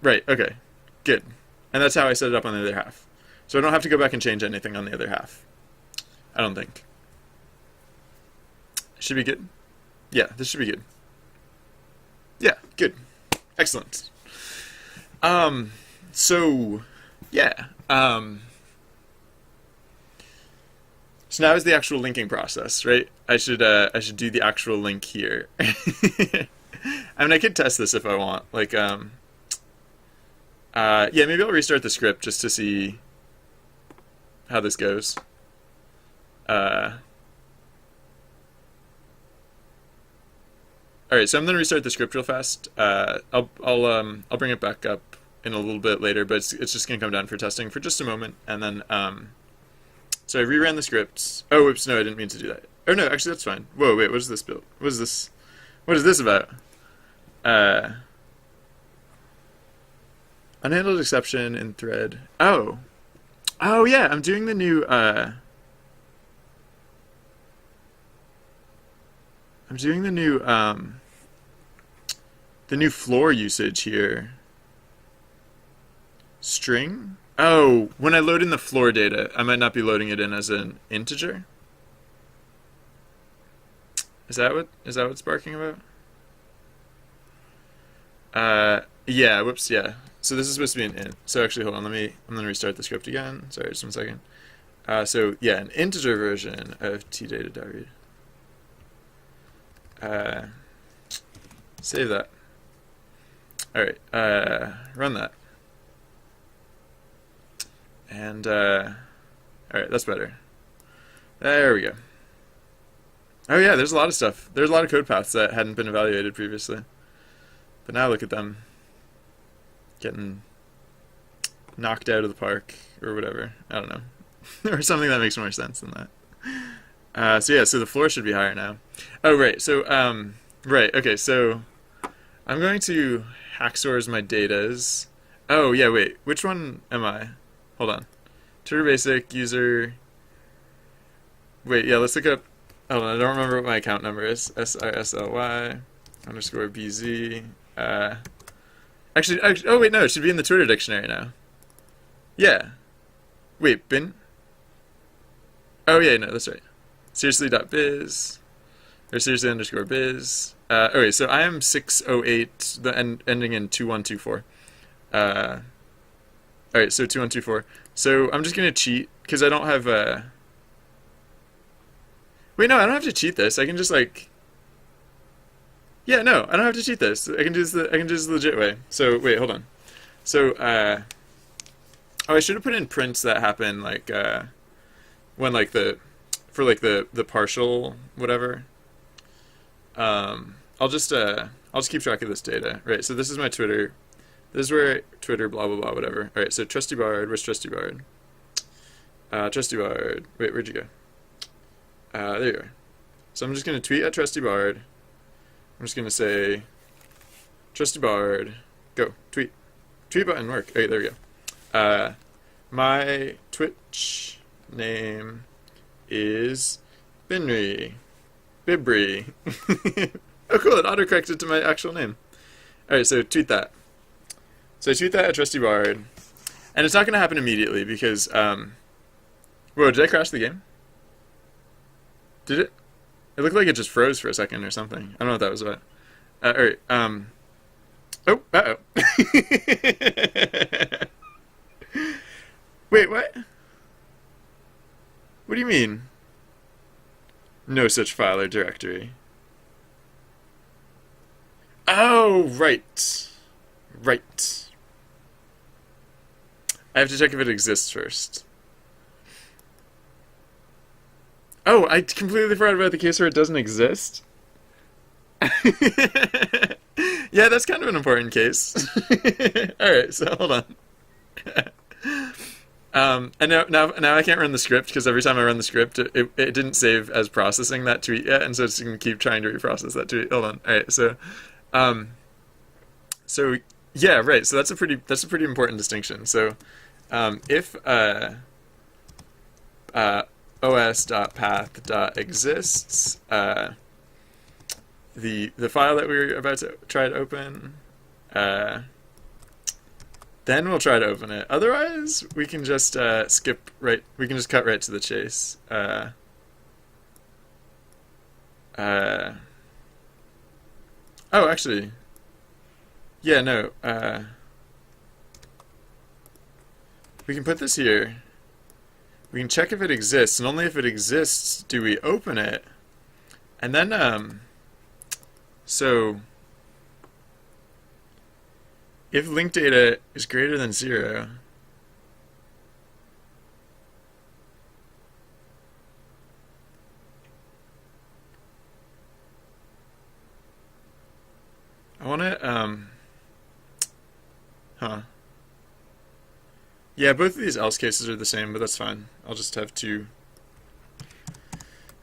Right, okay, good. And that's how I set it up on the other half. So I don't have to go back and change anything on the other half. I don't think. Should be good. Yeah, this should be good. Yeah, good. Excellent. So yeah. So now is the actual linking process, right? I should do the actual link here. I mean, I could test this if I want. Like, yeah, maybe I'll restart the script just to see how this goes. All right, so I'm gonna restart the script real fast. I'll bring it back up in a little bit later, but it's just gonna come down for testing for just a moment, and then so I reran the script. Oh, whoops, no, I didn't mean to do that. Oh no, actually that's fine. Whoa, wait, what is this build? What is this? What is this about? Unhandled exception in thread. Oh, yeah, I'm doing the new the new floor usage here. String? Oh, when I load in the floor data, I might not be loading it in as an integer. Is that what it's barking about? Yeah, whoops, yeah. So this is supposed to be an int. So actually, hold on, I'm gonna restart the script again. Sorry, just 1 second. So yeah, an integer version of tdata.read. Save that. All right, run that. And all right, that's better. There we go. Oh yeah, there's a lot of stuff. There's a lot of code paths that hadn't been evaluated previously, but now look at them getting knocked out of the park or whatever. I don't know, or something that makes more sense than that. So yeah, so the floor should be higher now. Oh right, so right, okay, so I'm going to hacksaws my datas. Oh yeah, wait, which one am I? Hold on. Twitter basic user. Wait, yeah, let's look up. Hold on, I don't remember what my account number is. srsly_bz. Actually, oh wait, no, it should be in the Twitter dictionary now. Yeah. Wait, bin? Oh yeah, no, that's right. srsly.bz. Or srsly_biz. Okay, so I am 608, the ending in 2124. Alright, so 2124. So I'm just gonna cheat, because I don't have Wait, no, I don't have to cheat this. I can just like... Yeah, no, I don't have to cheat this. I can do this the legit way. So, wait, hold on. So, oh, I should have put in prints that happen, like, when, like, for, like, the partial whatever. I'll just keep track of this data. Right, so this is my Twitter. This is where Twitter, blah, blah, blah, whatever. Alright, so Trusty Bard, where's Trusty Bard? Trusty Bard, wait, where'd you go? There you are. So I'm just going to tweet at Trusty Bard. I'm just going to say, Trusty Bard, go, tweet. Tweet button, work. Okay, there we go. My Twitch name is Binri. Bibri. Oh, cool, it autocorrected to my actual name. Alright, so tweet that. So I tweet that at Trusty Bard. And it's not going to happen immediately because, whoa, did I crash the game? Did it? It looked like it just froze for a second or something. I don't know what that was about. Alright, oh, uh-oh. Wait, what? What do you mean? No such file or directory. Oh, right. Right. I have to check if it exists first. Oh, I completely forgot about the case where it doesn't exist. Yeah, that's kind of an important case. Alright, so hold on. And now I can't run the script because every time I run the script, it didn't save as processing that tweet yet, and so it's going to keep trying to reprocess that tweet. Hold on. Alright, so yeah, right. So that's a pretty important distinction. So if os.path.exists, the file that we were about to try to open, Then we'll try to open it. Otherwise, we can just skip right. We can just cut right to the chase. Oh, actually, yeah, no. We can put this here. We can check if it exists, and only if it exists do we open it. And then, so if link data is greater than 0, I want to, huh. Yeah, both of these else cases are the same, but that's fine. I'll just have two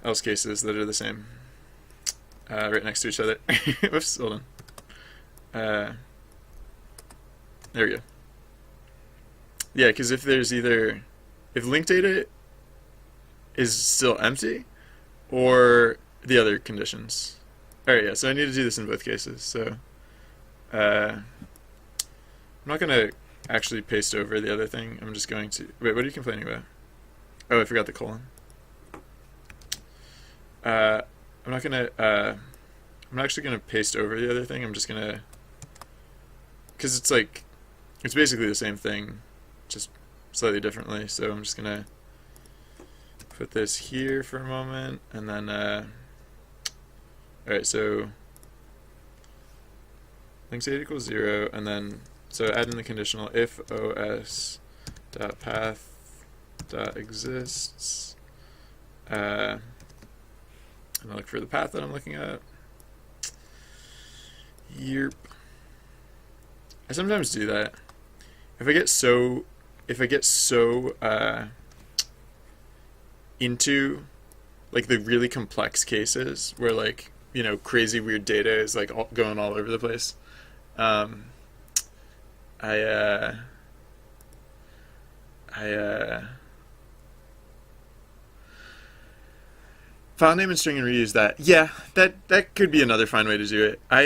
else cases that are the same, right next to each other. Whoops, hold on. There we go. Yeah, because if there's either, if link data is still empty, or the other conditions. Alright, yeah, so I need to do this in both cases, so I'm not going to actually paste over the other thing. I'm just going to... Wait, what are you complaining about? Oh, I forgot the colon. I'm not going to... I'm not actually going to paste over the other thing. I'm just going to... Because it's like... It's basically the same thing, just slightly differently. So I'm just going to put this here for a moment, and then... Alright, so... Link data equals 0, and then... So add in the conditional if os.path.exists, and I look for the path that I'm looking at. Yerp. I sometimes do that. If I get so into like the really complex cases where like, you know, crazy weird data is like going all over the place. File name and string and reuse that. Yeah, that could be another fine way to do it. I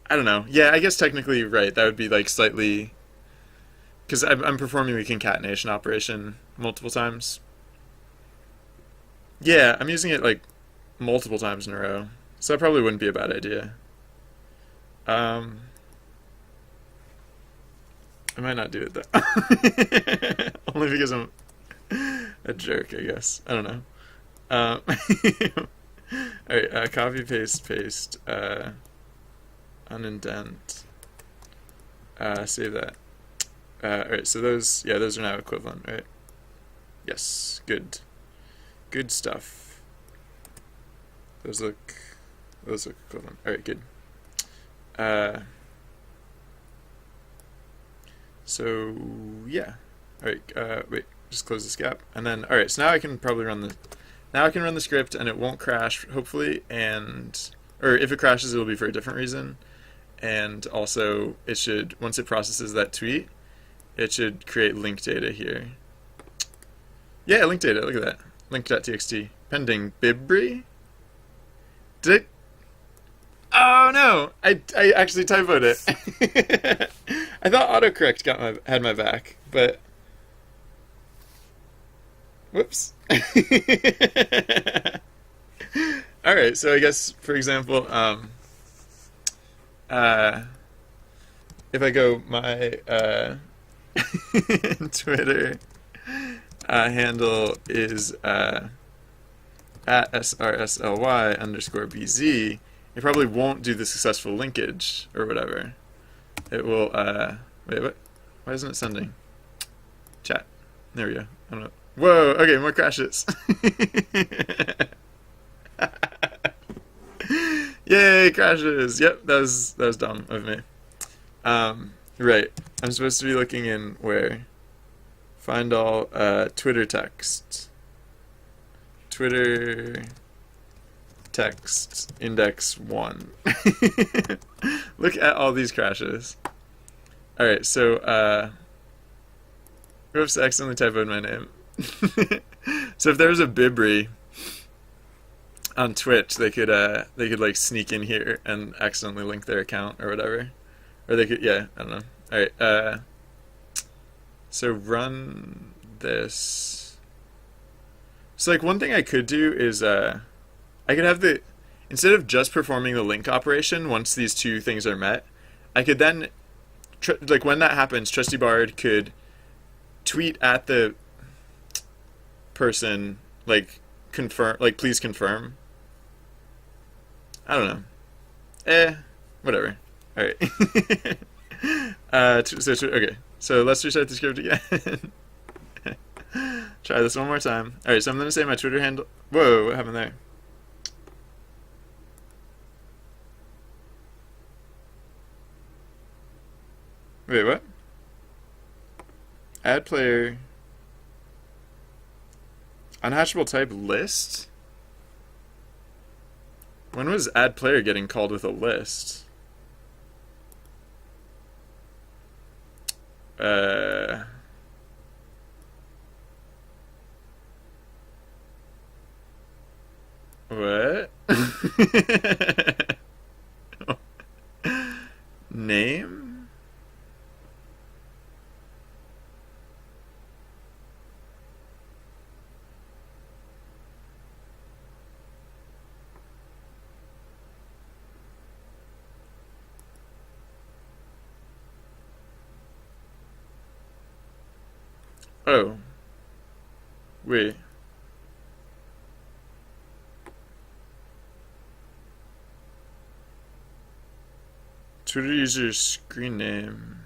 don't know. Yeah, I guess technically right. That would be like slightly, because I'm performing the concatenation operation multiple times. Yeah, I'm using it like multiple times in a row, so that probably wouldn't be a bad idea. I might not do it though. Only because I'm a jerk, I guess. I don't know. Alright, copy, paste, unindent. Save that. Alright, so those are now equivalent, right? Yes, good. Good stuff. Those look equivalent. Alright, good. So yeah. Alright, wait, just close this gap. And then alright, so now I can probably run the script and it won't crash, hopefully, or if it crashes it'll be for a different reason. And also it should, once it processes that tweet, it should create link data here. Yeah, link data, look at that. Link.txt. Pending Bibri? Did it? Oh no! I actually typoed it. I thought autocorrect had my back, but whoops. Alright, so I guess for example, if I go my Twitter handle is at srsly_bz, it probably won't do the successful linkage or whatever. It will, wait, what? Why isn't it sending? Chat. There we go. I don't know. Whoa, okay, more crashes. Yay, crashes! Yep, that was dumb of me. Right. I'm supposed to be looking in where? Find all, Twitter text. Twitter text index 1. Look at all these crashes. Alright, so, oops, I accidentally typoed my name. So if there was a Bibri, on Twitch, they could like sneak in here and accidentally link their account or whatever, or they could, yeah, I don't know. All right, so run this. So like one thing I could do is I could have the, instead of just performing the link operation once these two things are met, I could then like when that happens, Trusty Bard could tweet at the person like confirm, like please confirm. I don't know. Whatever. All right. Okay. So let's restart the script again. Try this one more time. All right. So I'm gonna say my Twitter handle. Whoa! What happened there? Wait, what? Add player. Unhatchable type list? When was add player getting called with a list? What? Name? Oh. Wait. Twitter user screen name.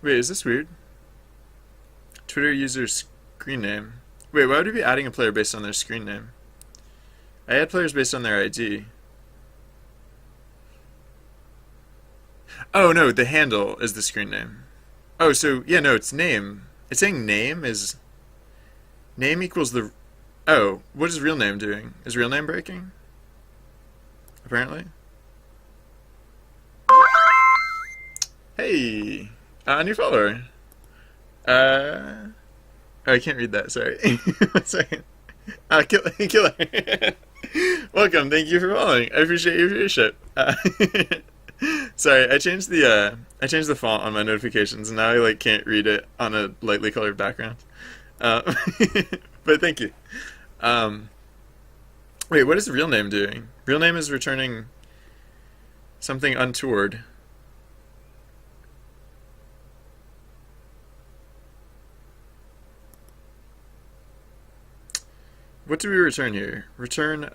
Wait, is this weird? Twitter user screen name. Wait, why would we be adding a player based on their screen name? I add players based on their ID. Oh no, the handle is the screen name. Oh, so yeah, no, it's name. It's saying name is name equals the. Oh, what is real name doing? Is real name breaking? Apparently. Hey, new follower. Oh, I can't read that. Sorry. 1 second. Killer. Welcome. Thank you for following. I appreciate your viewership. Sorry, I changed the font on my notifications, and now I like can't read it on a lightly colored background. But thank you. Wait, what is the real name doing? Real name is returning something untoward. What do we return here? Return,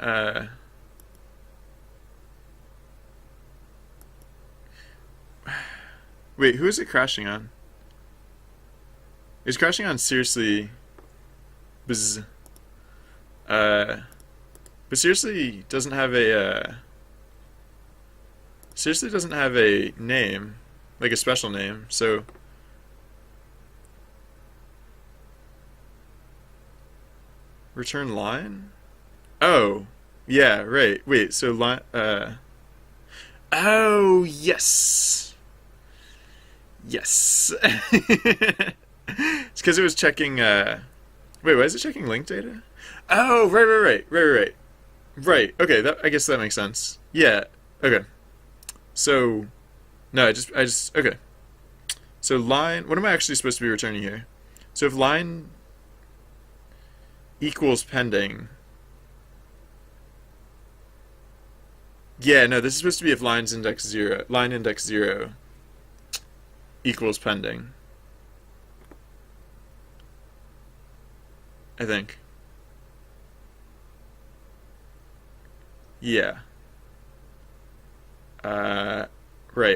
wait, who is it crashing on? It's crashing on srsly.bz. But srsly doesn't have a, srsly doesn't have a name, like a special name, so... Return line? Oh, yeah, right. Wait, so line, oh, yes. Yes. It's because it was checking, wait, why is it checking link data? Oh, right. Right, okay, that, I guess that makes sense. Yeah, okay. So, no, okay. So line, what am I actually supposed to be returning here? So if line equals pending. Yeah, no, this is supposed to be if line index 0 equals pending. I think. Yeah. Right,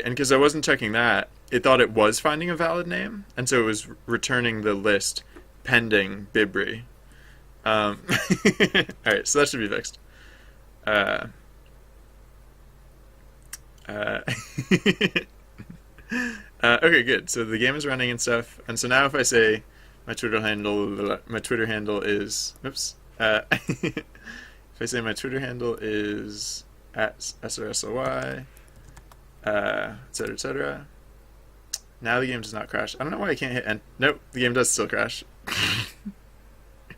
and because I wasn't checking that, it thought it was finding a valid name, and so it was returning the list pending Bibri. Alright, so that should be fixed. Okay, good. So the game is running and stuff, and so now if I say my Twitter handle is, oops, if I say my Twitter handle is at srsly, etc., etc., Now the game does not crash. I don't know why I can't hit end. Nope, the game does still crash.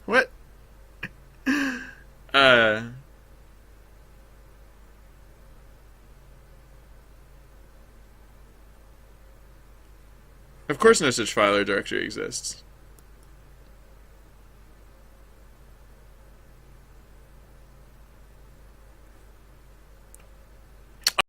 What? Uh, of course no such file or directory exists.